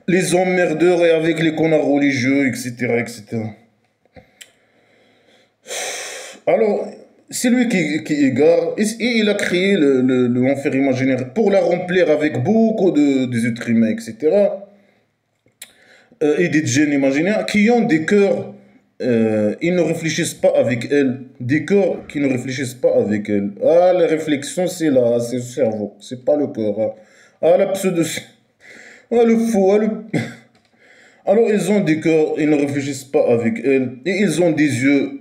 les emmerdeurs et avec les connards religieux, etc., etc. Alors, c'est lui qui égare, et il a créé l'enfer imaginaire pour la remplir avec beaucoup des êtres humains, etc. Et des djinns imaginaires qui ont des cœurs, ils ne réfléchissent pas avec elles, des cœurs qui ne réfléchissent pas avec elles. Ah, la réflexion, c'est là, c'est le cerveau, c'est pas le cœur. Hein. Ah, la pseudo... Ah, le faux, ah, le... Alors, ils ont des cœurs, ils ne réfléchissent pas avec elles, et ils ont des yeux.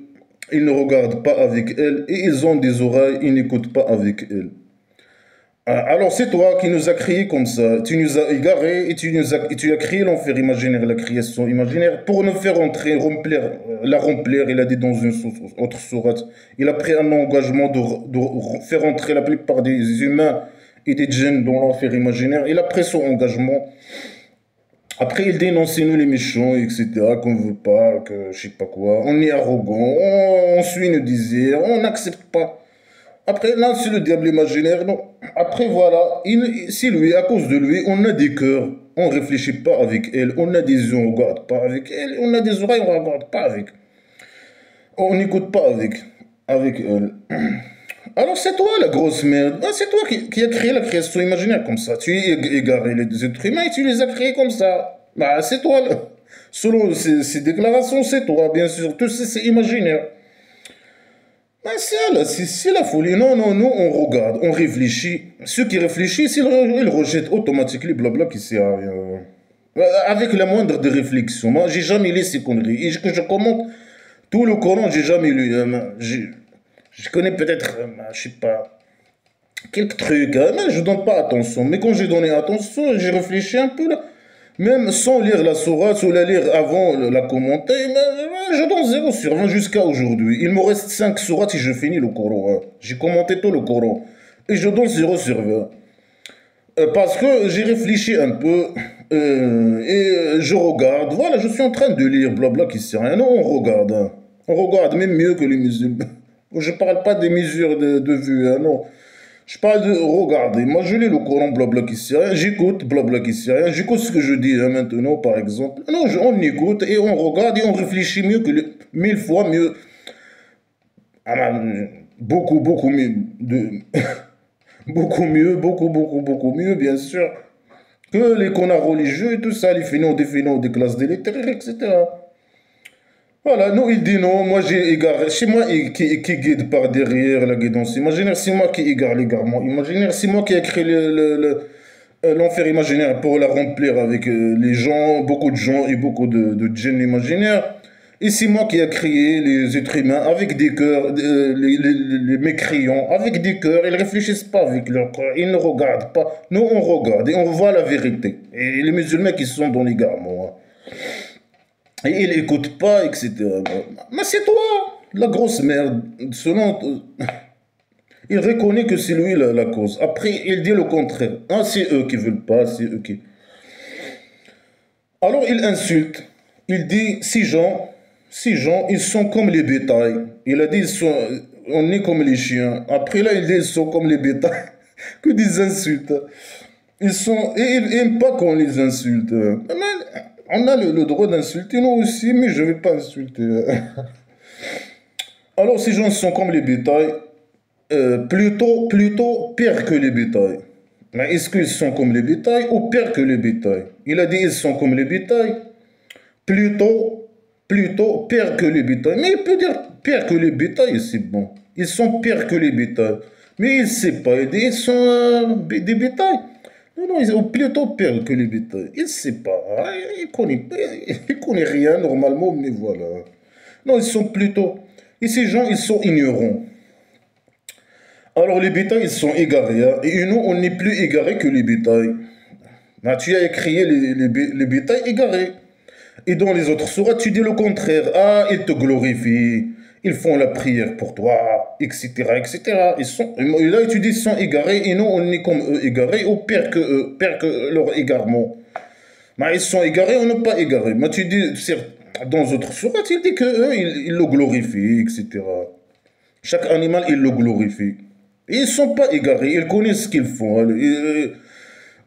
Ils ne regardent pas avec elle et ils ont des oreilles, ils n'écoutent pas avec elle. Alors c'est toi qui nous as créés comme ça, tu nous as égarés et tu as créé l'enfer imaginaire, la création imaginaire pour nous faire entrer, la remplir, il a dit dans une autre sourate. Il a pris un engagement de faire entrer la plupart des humains et des djinns dans l'enfer imaginaire. Il a pris son engagement. Après, il dénonce nous les méchants, etc., qu'on veut pas, que je sais pas quoi. On est arrogant, on suit nos désirs, on n'accepte pas. Après, là, c'est le diable imaginaire, non. Après, voilà, c'est lui, à cause de lui, on a des cœurs, on réfléchit pas avec elle, on a des yeux, on regarde pas avec elle, on a des oreilles, on regarde pas avec. On n'écoute pas avec elle. Alors c'est toi la grosse merde. Ah, c'est toi qui a créé la création imaginaire comme ça. Tu as égaré les êtres humains et tu les as créés comme ça. Bah c'est toi là. Selon ces déclarations, c'est toi, bien sûr. Tout ça, c'est imaginaire. Bah, c'est la folie. Non, non, nous on regarde, on réfléchit. Ceux qui réfléchissent, ils rejettent automatiquement les blabla qui sert à rien. Avec la moindre de réflexion. Moi, j'ai jamais lu ces conneries. Et que je commente tout le Coran, j'ai jamais lu. Je connais peut-être, je sais pas, quelques trucs, mais je donne pas attention. Mais quand j'ai donné attention, j'ai réfléchi un peu là. Même sans lire la sourate ou la lire avant la commenter, mais je donne 0/20 jusqu'à aujourd'hui. Il me reste 5 sourates et je finis le Coran, hein. J'ai commenté tout le Coran. Et je donne 0/20. Parce que j'ai réfléchi un peu et je regarde. Voilà, je suis en train de lire, blabla, qui sait rien. Non, on regarde, hein. On regarde même mieux que les musulmans. Je parle pas des mesures de vue, hein, non. Je parle de regarder. Moi, je lis le Coran, blabla, qui sait rien. J'écoute, blabla, qui sait rien. J'écoute ce que je dis hein, maintenant, par exemple. Non, on écoute et on regarde et on réfléchit mieux que 1000 fois mieux. Ah, beaucoup, beaucoup mieux. Beaucoup mieux, beaucoup mieux, bien sûr, que les connards religieux et tout ça, les finaux, des classes d'électriques, etc. Voilà, nous, il dit non, moi j'ai égaré, c'est moi qui guide par derrière la guidance imaginaire, c'est moi qui égare l'égarement imaginaire, c'est moi qui ai créé l'enfer imaginaire pour la remplir avec les gens, beaucoup de gens et beaucoup de djinns imaginaires. Et c'est moi qui ai créé les êtres humains avec des cœurs, les mécréants, avec des cœurs. Ils ne réfléchissent pas avec leur cœur, ils ne regardent pas. Nous, on regarde et on voit la vérité. Et les musulmans qui sont dans l'égarement, hein. Et ils n'écoutent pas, etc. Mais c'est toi, la grosse merde. Selon, il reconnaît que c'est lui la cause. Après, il dit le contraire. Ah, c'est eux qui veulent pas, c'est eux qui... Alors, il insulte. Il dit, ces gens, ils sont comme les bétails. Il a dit, on est comme les chiens. Après, là, il dit, ils sont comme les bétails. Que des insultes. Et ils n'aiment pas qu'on les insulte. Mais on a le droit d'insulter, nous aussi, mais je ne vais pas insulter. Alors, ces gens sont comme les bétails, plutôt pire que les bétails. Mais est-ce qu'ils sont comme les bétails ou pire que les bétails? Il a dit ils sont comme les bétails, plutôt, plutôt pire que les bétails. Mais il peut dire pire que les bétails, c'est bon. Ils sont pires que les bétails. Mais il ne sait pas, il dit ils sont des bétails. Non, non, ils sont plutôt pires que les bétails. Il ne sait pas, hein. Il connaît rien normalement, mais voilà. Non, ils sont plutôt... Et ces gens, ils sont ignorants. Alors les bétails, ils sont égarés, hein. Et nous, on n'est plus égarés que les bétails. Ben, tu as écrit les bétails égarés. Et dans les autres sourates, tu dis le contraire. Ah, ils te glorifient. Ils font la prière pour toi, etc., etc. Et là, tu dis ils sont égarés. Et nous, on est comme eux égarés, ou pire que eux, pire que leur égarement. Mais ils sont égarés, on n'est pas égarés. Mais tu dis, dans d'autres sourates, il dit que eux, ils le glorifient, etc. Chaque animal, il le glorifie. Et ils ne sont pas égarés, ils connaissent ce qu'ils font.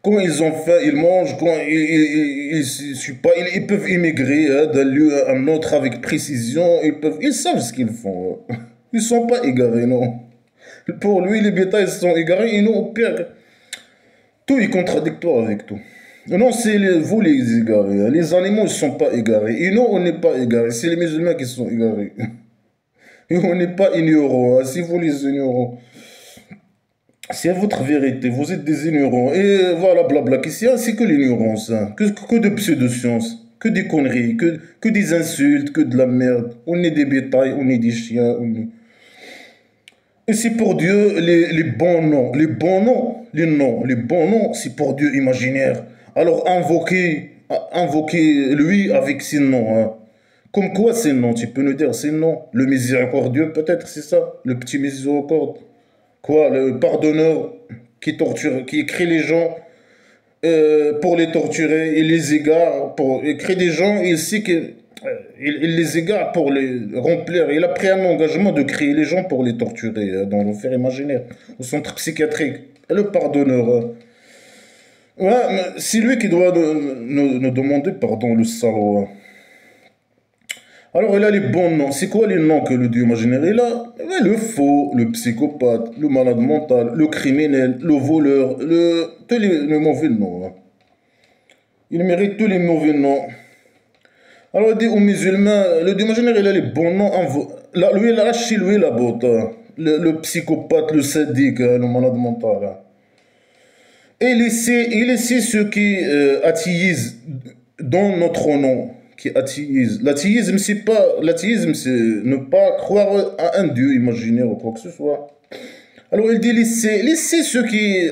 Quand ils ont faim, ils mangent. Quand ils peuvent immigrer hein, d'un lieu à un autre avec précision. Ils savent ce qu'ils font. Hein. Ils ne sont pas égarés, non. Pour lui, les bétails sont égarés et nous, au pire, tout est contradictoire avec tout. Non, c'est vous les égarés. Hein. Les animaux ne sont pas égarés. Et nous, on n'est pas égarés. C'est les musulmans qui sont égarés. Et on n'est pas ignorants. Hein. Si vous les ignorants. C'est votre vérité, vous êtes des ignorants. Et voilà, blabla, qu'ici, c'est que l'ignorance, hein. Que de pseudo-sciences, que des conneries, que des insultes, que de la merde. On est des bétails, on est des chiens. Et c'est pour Dieu les bons noms. Les bons noms, les bons noms, c'est pour Dieu imaginaire. Alors invoquez lui avec ses noms. Hein. Comme quoi ces noms, tu peux nous dire ces noms. Le miséricordieux, peut-être, c'est ça. Le petit miséricorde. Quoi, le pardonneur qui torture, qui écrit les gens pour les torturer, il les égare, il crée des gens, il sait qu'il il les égare pour les remplir. Il a pris un engagement de créer les gens pour les torturer dans l'enfer imaginaire, au centre psychiatrique. Et le pardonneur, ouais, c'est lui qui doit nous demander pardon, le salaud. Hein. Alors, il a les bons noms. C'est quoi les noms que le Dieu imaginaire il a? Eh, le faux, le psychopathe, le malade mental, le criminel, le voleur, tous les mauvais noms. Hein. Il mérite tous les mauvais noms. Alors, il dit aux musulmans, le Dieu imaginaire il a les bons noms. Lui, il a chez lui la botte. Hein. Le psychopathe, le sadique, hein, le malade mental. Hein. Et il sait ceux qui attisent dans notre nom. Qui athéise. L'athéisme, c'est ne pas croire à un Dieu imaginaire ou quoi que ce soit. Alors il dit laissez ceux qui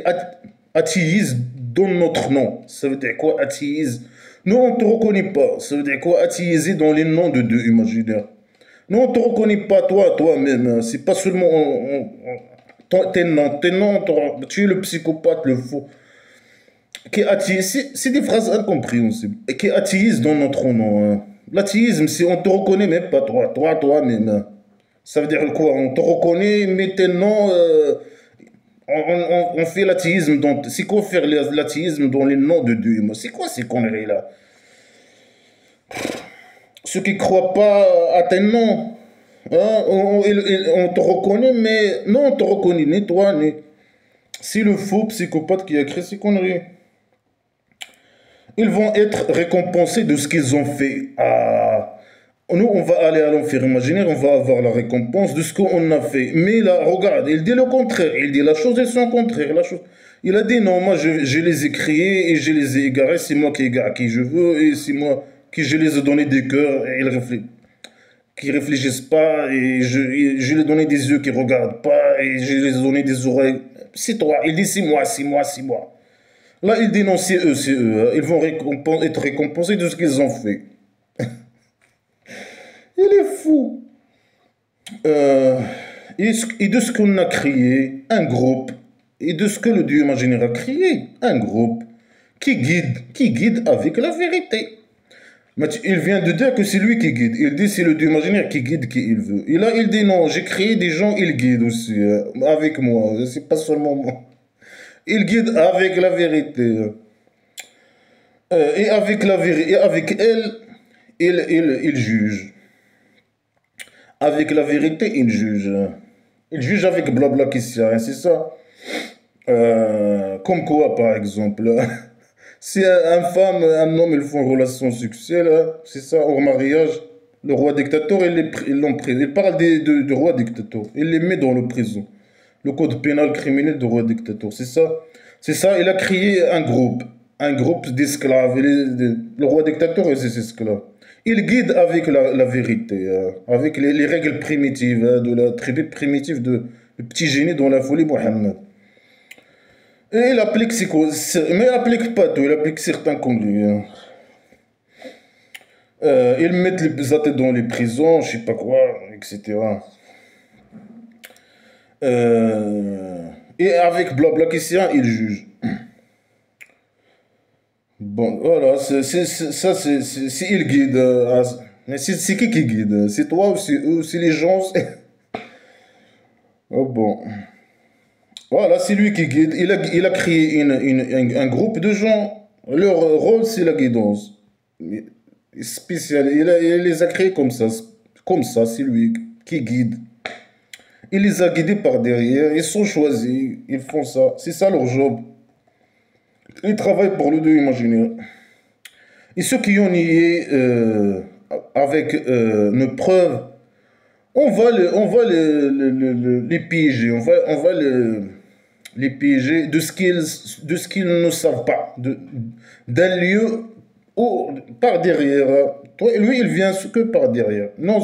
athéisent dans notre nom. Ça veut dire quoi, athéise? Nous, on ne te reconnaît pas. Ça veut dire quoi? Attiser dans les noms de Dieu imaginaires. Nous, on ne te reconnaît pas, toi-même. C'est pas seulement tes noms, tu es le psychopathe, le faux. Qui attise, c'est des phrases incompréhensibles. Et qui attise dans notre nom. Hein. L'athéisme, c'est on ne te reconnaît même pas, toi-même. Hein. Ça veut dire quoi? On te reconnaît, mais tes noms. On fait l'athéisme. C'est quoi faire l'athéisme dans les noms de Dieu? C'est quoi ces conneries-là? Ceux qui ne croient pas à tes noms, hein, on te reconnaît, mais non, on te reconnaît, ni toi, ni. C'est le faux psychopathe qui a créé ces conneries. Ils vont être récompensés de ce qu'ils ont fait. Ah. Nous, on va aller à l'enfer imaginaire, on va avoir la récompense de ce qu'on a fait. Mais là, regarde, il dit le contraire. Il dit la chose et son contraire. Il a dit non, moi je les ai créés et je les ai égarés. C'est moi qui égare qui je veux et c'est moi qui je les ai donné des cœurs et qui réfléchissent pas et je les ai donné des yeux qui regardent pas et je les ai donné des oreilles. C'est toi. Il dit c'est moi, c'est moi, c'est moi. Là, il dit non, c'est eux, c'est eux. Ils vont être récompensés de ce qu'ils ont fait. Il est fou. Et de ce qu'on a créé, un groupe, et de ce que le Dieu imaginaire a créé, un groupe qui guide avec la vérité. Mais il vient de dire que c'est lui qui guide. Il dit c'est le Dieu imaginaire qui guide qui il veut. Et là, il dit non, j'ai créé des gens, ils guident aussi, avec moi. C'est pas seulement moi. Il guide avec la vérité. Et avec la vérité, et avec elle, il juge. Avec la vérité, il juge. Il juge avec blabla qui sert, hein, c'est ça. Comme quoi, par exemple, si une femme, un homme, ils font une relation sexuelle, hein, c'est ça, hors mariage, le roi dictateur, ils l'ont pris. Il parle de roi dictateur. Il les met dans le prison. Le code pénal criminel de roi dictateur, c'est ça. C'est ça, il a créé un groupe d'esclaves. Le roi dictateur et ses esclaves. Il guide avec la vérité, avec les règles primitives, de la tribu primitive de le petit génie dans la folie Mohammed. Et il applique mais il applique pas tout, il applique certains conduits. Hein. Ils mettent les athées dans les prisons, je sais pas quoi, etc. Et avec blabla Christian, il juge. Bon, voilà, c'est il guide. Mais c'est qui guide? C'est toi ou c'est eux? C'est les gens? Oh bon. Voilà, c'est lui qui guide. Il a créé un groupe de gens. Leur rôle, c'est la guidance. Spécial. Il les a créés comme ça. Comme ça, c'est lui qui guide. Il les a guidés par derrière. Ils sont choisis. Ils font ça. C'est ça leur job. Ils travaillent pour le Dieu imaginaire. Et ceux qui ont nié avec nos preuves, on va les piéger. On va les piéger de ce qu'ils ne savent pas. D'un lieu par derrière. Toi, lui, il vient que par derrière. Non,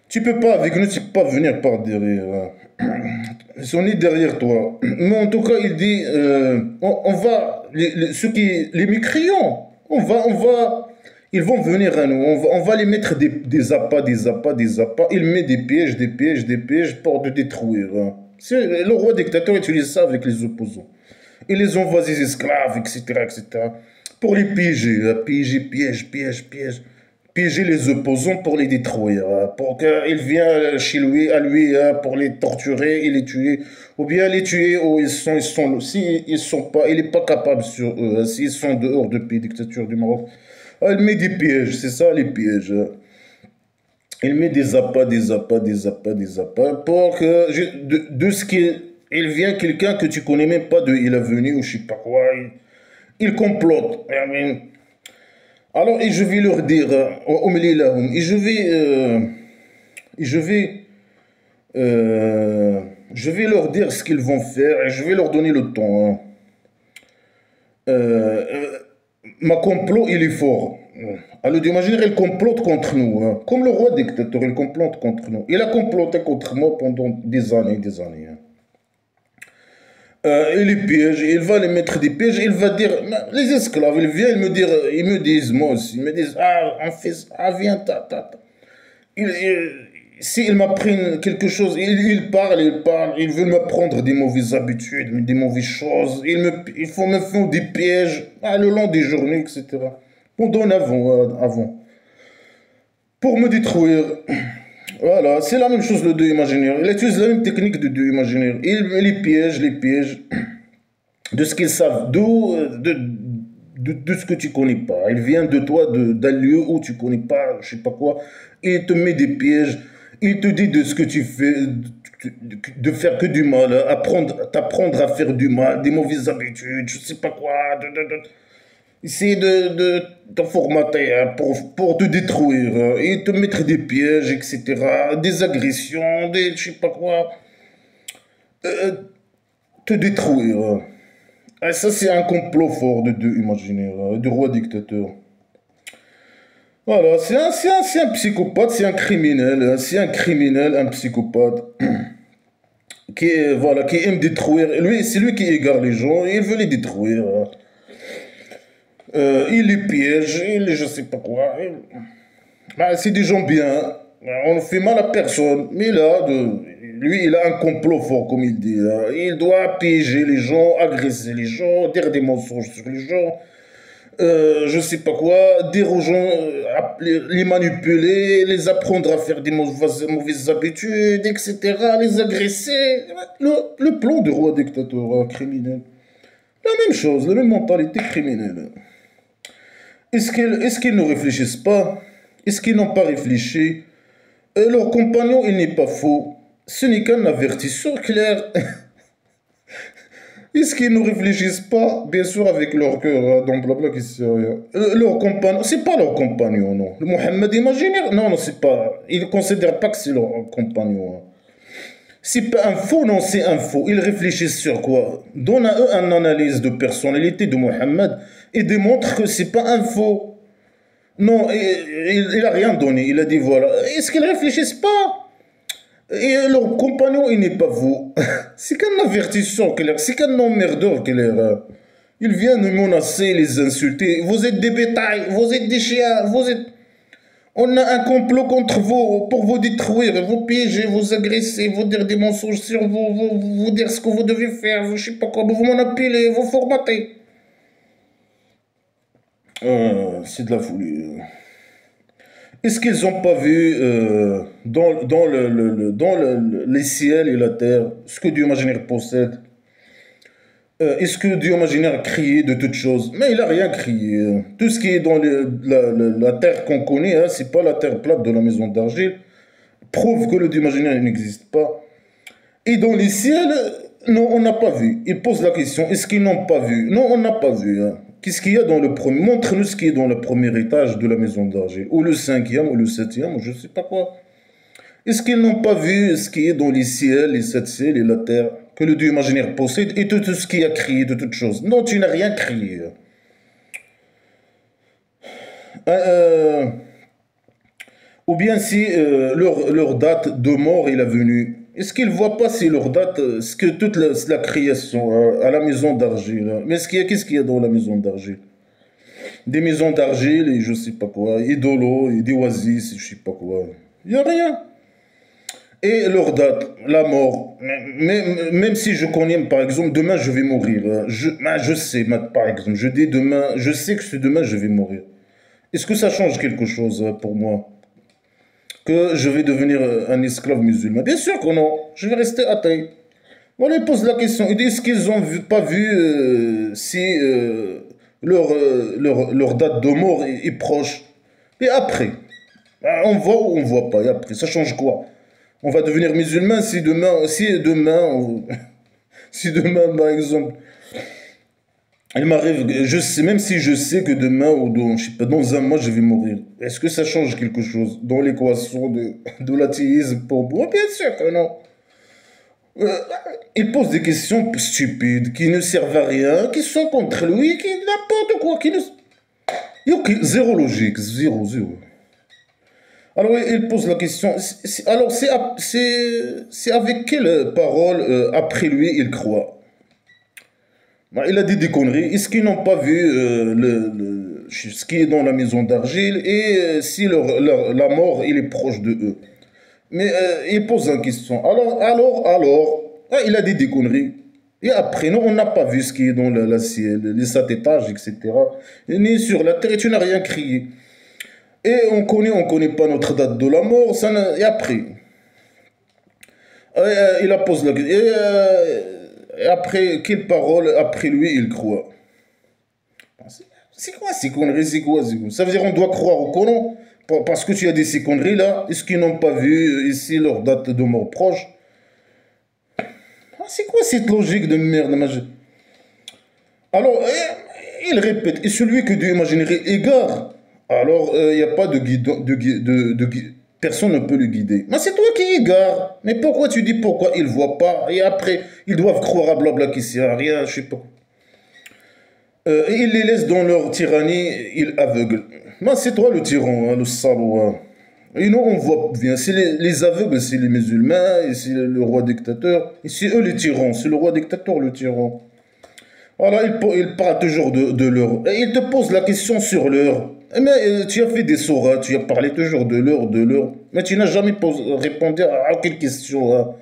tu peux pas, avec nous, tu peux pas venir par derrière. On est derrière toi. Mais en tout cas, il dit, on va, les mécréants, ils vont venir à nous. On va les mettre des appâts. Il met des pièges pour te détruire. Hein. Le roi dictateur utilise ça avec les opposants. Il les envoie des esclaves, etc. Pour les piéger. Piège. Piéger les opposants pour les détruire, pour qu'ils viennent chez lui, à lui, pour les torturer et les tuer, ou bien les tuer où si ils sont pas, il n'est pas capable sur eux, s'ils sont dehors du pays dictature du Maroc. Il met des pièges, c'est ça les pièges. Il met des appâts, pour que de ce qu'il vient quelqu'un que tu connais même pas il est venu ou je sais pas quoi, il complote. Alors, et je vais leur dire, et je vais leur dire ce qu'ils vont faire et je vais leur donner le temps. Hein. Ma complot, il est fort. Alors, d'imaginer, il complote contre nous. Hein. Comme le roi dictateur, il complote contre nous. Il a comploté contre moi pendant des années et des années. Hein. Et les pièges, il va les mettre des pièges, il va dire, les esclaves, ils viennent me dire, ils me disent, moi aussi, ils me disent, ah, on fait ça, ah, viens, ta. S'il m'apprennent quelque chose, il parle, il veut m'apprendre des mauvaises habitudes, des mauvaises choses, il faut me faire des pièges le long des journées, etc. Pendant avant, pour me détruire. Voilà, c'est la même chose le dieu imaginaire. Il utilise la même technique de dieu imaginaire. Il les pièges de ce qu'ils savent, de ce que tu connais pas. Il vient de toi, d'un lieu où tu connais pas, je sais pas quoi. Il te met des pièges. Il te dit de ce que tu fais, de faire que du mal, t'apprendre à faire du mal, des mauvaises habitudes, je sais pas quoi. Essayer de formater pour te détruire, et te mettre des pièges, etc. Des agressions, je sais pas quoi. Te détruire. Ah, ça, c'est un complot fort de Dieu imaginaire, du roi dictateur. Voilà, c'est un psychopathe, c'est un criminel, un psychopathe voilà, qui aime détruire. Lui, c'est lui qui égare les gens, il veut les détruire. Il les piège, je sais pas quoi. C'est des gens bien, on ne fait mal à personne, mais là, lui, il a un complot fort, comme il dit. Il doit piéger les gens, agresser les gens, dire des mensonges sur les gens. Je sais pas quoi, dire aux gens, les manipuler, les apprendre à faire des mauvaises habitudes, etc., les agresser. Le plan du roi dictateur criminel. La même chose, la même mentalité criminelle. Est-ce qu'ils ne réfléchissent pas? Est-ce qu'ils n'ont pas réfléchi? Leur compagnon, il n'est pas faux. Ce n'est qu'un avertisseur clair. Est-ce qu'ils ne réfléchissent pas, bien sûr, avec leur cœur, dans blabla qui sert à rien. Leur compagnon, c'est pas leur compagnon, non. Le Mohammed imaginaire, non, non, c'est pas. Ils ne considèrent pas que c'est leur compagnon. C'est pas un faux, non, c'est un faux. Ils réfléchissent sur quoi? Donne à eux une analyse de personnalité de Mohammed et démontre que c'est pas un faux. Non, il a rien donné. Il a dit voilà. Est-ce qu'ils réfléchissent pas? Et leur compagnon, il n'est pas vous. C'est qu'un avertisseur clair, c'est qu'un emmerdeur clair. Il vient nous menacer, les insulter. Vous êtes des bétails, vous êtes des chiens, vous êtes... On a un complot contre vous pour vous détruire, vous piéger, vous agresser, vous dire des mensonges sur vous, vous dire ce que vous devez faire, je sais pas quoi, vous manipuler, vous formater. C'est de la folie. Est-ce qu'ils n'ont pas vu dans les ciels et la terre ce que Dieu imaginaire possède? Est-ce que Dieu imaginaire a créé de toutes choses? Mais il n'a rien créé. Tout ce qui est dans la terre qu'on connaît, hein, c'est pas la terre plate de la maison d'argile, prouve que le Dieu imaginaire n'existe pas. Et dans les ciels, non, on n'a pas vu. Il pose la question, est-ce qu'ils n'ont pas vu? Non, on n'a pas vu. Hein. Qu'est-ce qu'il y a dans le premier? Montre-nous ce qui est dans le premier étage de la maison d'argile. Ou le cinquième, ou le septième, ou je ne sais pas quoi. Est-ce qu'ils n'ont pas vu ce qui est dans les ciels, les sept ciels et la terre, que le Dieu imaginaire possède, et tout ce qui a créé de toutes choses? Non, tu n'as rien créé. Ou bien si leur date de mort est la venue. Est-ce qu'ils ne voient pas si leur date, ce que toute la création à la maison d'argile? Mais qu'est-ce qu'il y a dans la maison d'argile? Des maisons d'argile et je sais pas quoi, et de l'eau, et des oasis, et je sais pas quoi. Il n'y a rien. Et leur date, la mort. Même si je connais, par exemple, demain je vais mourir. Je sais, par exemple, je dis demain, je sais que c'est demain je vais mourir. Est-ce que ça change quelque chose pour moi? Que je vais devenir un esclave musulman? Bien sûr que non. Je vais rester athée. Voilà, il pose la question. Il dit, est-ce qu'ils n'ont pas vu si leur date de mort est proche? Et après, on voit ou on voit pas? Et après, ça change quoi? On va devenir musulman si demain, par exemple, il m'arrive, je sais, même si je sais que demain ou je sais pas, dans un mois, je vais mourir. Est-ce que ça change quelque chose dans l'équation de l'athéisme pour moi? Bien sûr que non. Euh, il pose des questions stupides qui ne servent à rien, qui sont contre lui, qui n'importe quoi, qui ne... Il y a zéro logique, zéro. Alors il pose la question, c'est avec quelle parole après lui il croit? Il a dit des conneries. Est-ce qu'ils n'ont pas vu ce qui est dans la maison d'argile et si la mort, il est proche de eux? Mais il pose une question. Il a dit des conneries. Et après, nous, on n'a pas vu ce qui est dans ciel, les 7 étages, etc. Ni sur la terre, et tu n'as rien crié. Et on connaît pas notre date de la mort. Et après, il a posé la question. Et après, quelle parole, après lui, il croit? C'est quoi ces conneries? C'est quoi? Ça veut dire qu'on doit croire au Coran? Parce que tu as dit ces conneries là, est-ce qu'ils n'ont pas vu ici leur date de mort proche? C'est quoi cette logique de merde? Alors, il répète, et celui que Dieu imaginerait égare, alors il n'y a pas de guide, personne ne peut le guider. Mais c'est toi qui égare. Mais pourquoi tu dis pourquoi il ne voit pas? Et après, ils doivent croire à blabla qui sert à rien, je sais pas. Et il les laisse dans leur tyrannie, ils aveuglent. Mais c'est toi le tyran, hein, le salaud. Hein. Et nous, on voit bien, c'est les aveugles, c'est les musulmans, et c'est le roi dictateur. Et c'est eux les tyrans, c'est le roi dictateur, le tyran. Voilà, il parle toujours de l'heure. Et il te pose la question sur l'heure. Mais tu as fait des sourates, tu as parlé toujours de l'heure, de l'heure. Mais tu n'as jamais répondu à aucune question. Hein.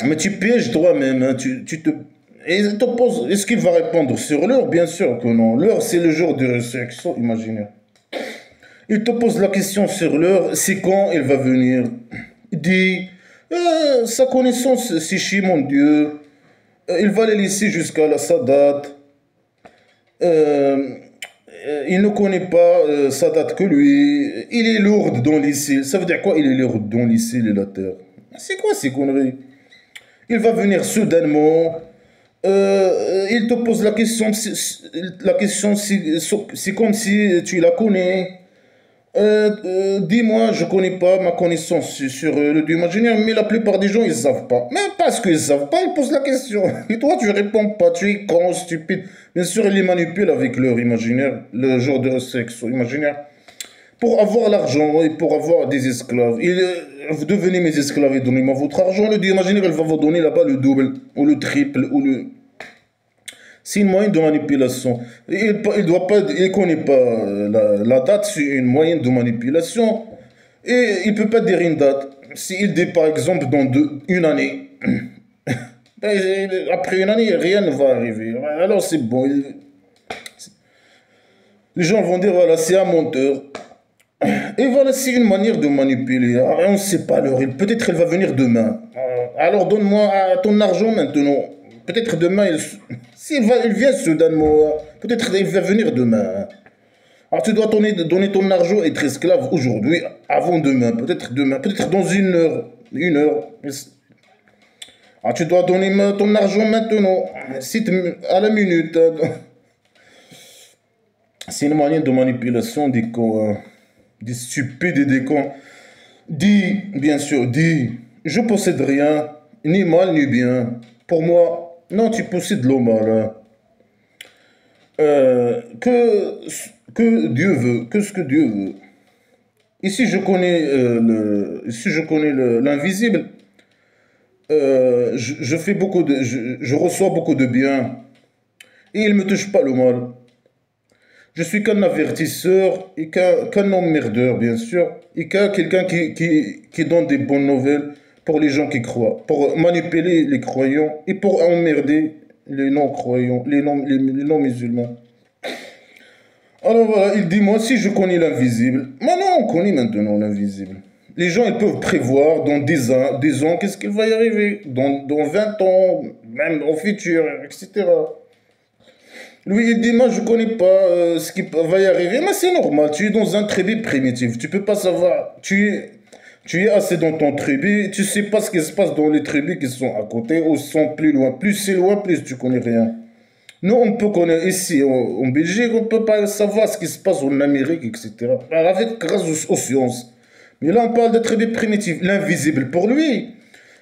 Mais tu pièges toi-même, hein, tu te... Et il te pose, est-ce qu'il va répondre sur l'heure? Bien sûr que non. L'heure, c'est le jour de résurrection, imaginez. Il te pose la question sur l'heure, c'est quand il va venir. Il dit, sa connaissance, c'est chez mon Dieu. Il va les laisser jusqu'à sa date. Il ne connaît pas sa date que lui. Il est lourd dans les ciels. Ça veut dire quoi? Il est lourd dans les ciels et la terre. C'est quoi ces conneries? Il va venir soudainement. Il te pose la question, c'est comme si tu la connais. Dis-moi, je connais pas ma connaissance sur le Dieu imaginaire, mais la plupart des gens, ils savent pas. Mais parce qu'ils savent pas, ils posent la question. Et toi, tu réponds pas, tu es con, stupide. Bien sûr, ils les manipulent avec leur imaginaire, le genre de sexe imaginaire, pour avoir l'argent et pour avoir des esclaves. Vous devenez mes esclaves et donnez-moi votre argent. Le Dieu imaginaire, il va vous donner là-bas le double, ou le triple, ou le... C'est une moyenne de manipulation. Il ne connaît pas la date, c'est une moyenne de manipulation. Et il ne peut pas dire une date. S'il dit par exemple dans une année, après une année, rien ne va arriver. Alors c'est bon. Les gens vont dire, voilà, c'est un menteur. Et voilà, c'est une manière de manipuler. Alors, on ne sait pas l'heure. Peut-être elle va venir demain. Alors donne-moi ton argent maintenant. Peut-être demain, il vient soudainement, peut-être il va venir demain. Alors tu dois donner ton argent et être esclave aujourd'hui, avant demain, peut-être dans une heure. Une heure. Alors tu dois donner ton argent maintenant, à la minute. C'est une manière de manipulation des stupides et des cons. Dis, bien sûr, dis, je possède rien, ni mal ni bien. Pour moi, non, tu possèdes le mal. Hein. Que Dieu veut, que ce que Dieu veut. Ici, je connais l'invisible. Je fais beaucoup de, je reçois beaucoup de bien. Et il ne me touche pas le mal. Je suis qu'un avertisseur et qu'un emmerdeur, bien sûr. Et quelqu'un qui donne des bonnes nouvelles pour les gens qui croient. Pour manipuler les croyants et pour emmerder les non-croyants, les non-musulmans. Alors voilà, il dit, moi aussi je connais l'invisible. Maintenant, on connaît maintenant l'invisible. Les gens, ils peuvent prévoir dans 10 ans, qu'est-ce qu'il va y arriver. Dans 20 ans, même au futur, etc. Lui, il dit, moi, je ne connais pas ce qui va y arriver. Mais c'est normal, tu es dans un tribu primitif. Tu ne peux pas savoir. Tu es assez dans ton tribu. Tu ne sais pas ce qui se passe dans les tribus qui sont à côté ou sont plus loin. Plus c'est loin, plus tu ne connais rien. Nous, on peut connaître ici, en Belgique, on ne peut pas savoir ce qui se passe en Amérique, etc. Grâce aux sciences. Mais là, on parle de tribu primitive. L'invisible, pour lui,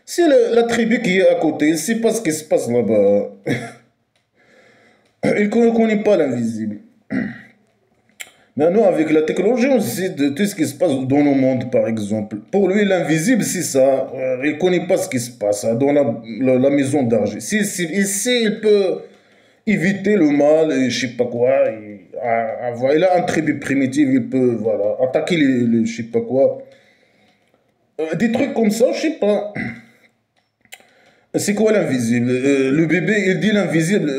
c'est la tribu qui est à côté. Il ne sait pas ce qui se passe là-bas. Il ne connaît pas l'invisible. Maintenant, avec la technologie, on sait de tout ce qui se passe dans le monde, par exemple. Pour lui, l'invisible, c'est ça. Il ne connaît pas ce qui se passe hein, dans la maison d'argent. Ici, il peut éviter le mal, et je sais pas quoi. Il a un tribu primitif, il peut voilà, attaquer je sais pas quoi. Des trucs comme ça, je sais pas. C'est quoi l'invisible? Le bébé, il dit l'invisible.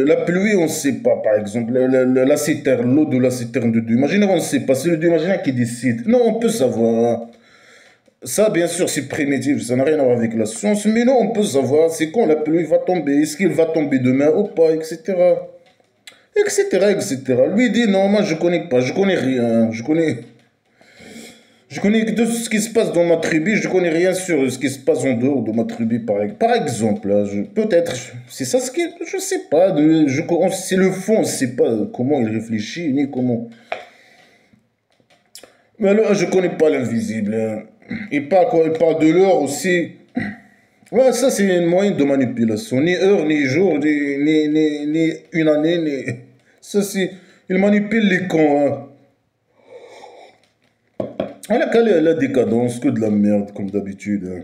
La pluie, on ne sait pas, par exemple. La citerne, l'eau de la citerne de Dieu. Imaginez, on ne sait pas. C'est le Dieu imaginaire qui décide. Non, on peut savoir. Ça, bien sûr, c'est primitif. Ça n'a rien à voir avec la science. Mais non, on peut savoir. C'est quand la pluie va tomber. Est-ce qu'il va tomber demain ou pas, etc. Etc., etc. Lui dit, non, moi, je connais pas. Je connais rien. Je connais que de ce qui se passe dans ma tribu, je ne connais rien sur ce qui se passe en dehors de ma tribu, par exemple. Hein, peut-être, c'est ça ce qui. Je ne sais pas. C'est le fond, on ne sait pas comment il réfléchit, ni comment. Mais là, je ne connais pas l'invisible. Hein. Il parle quoi? Il parle de l'heure aussi. Ouais, ça, c'est une moyen de manipulation. Ni heure, ni jour, ni une année, ni. Ça, c'est. Il manipule les camps. Hein. Elle a calé la décadence, que de la merde, comme d'habitude. Hein.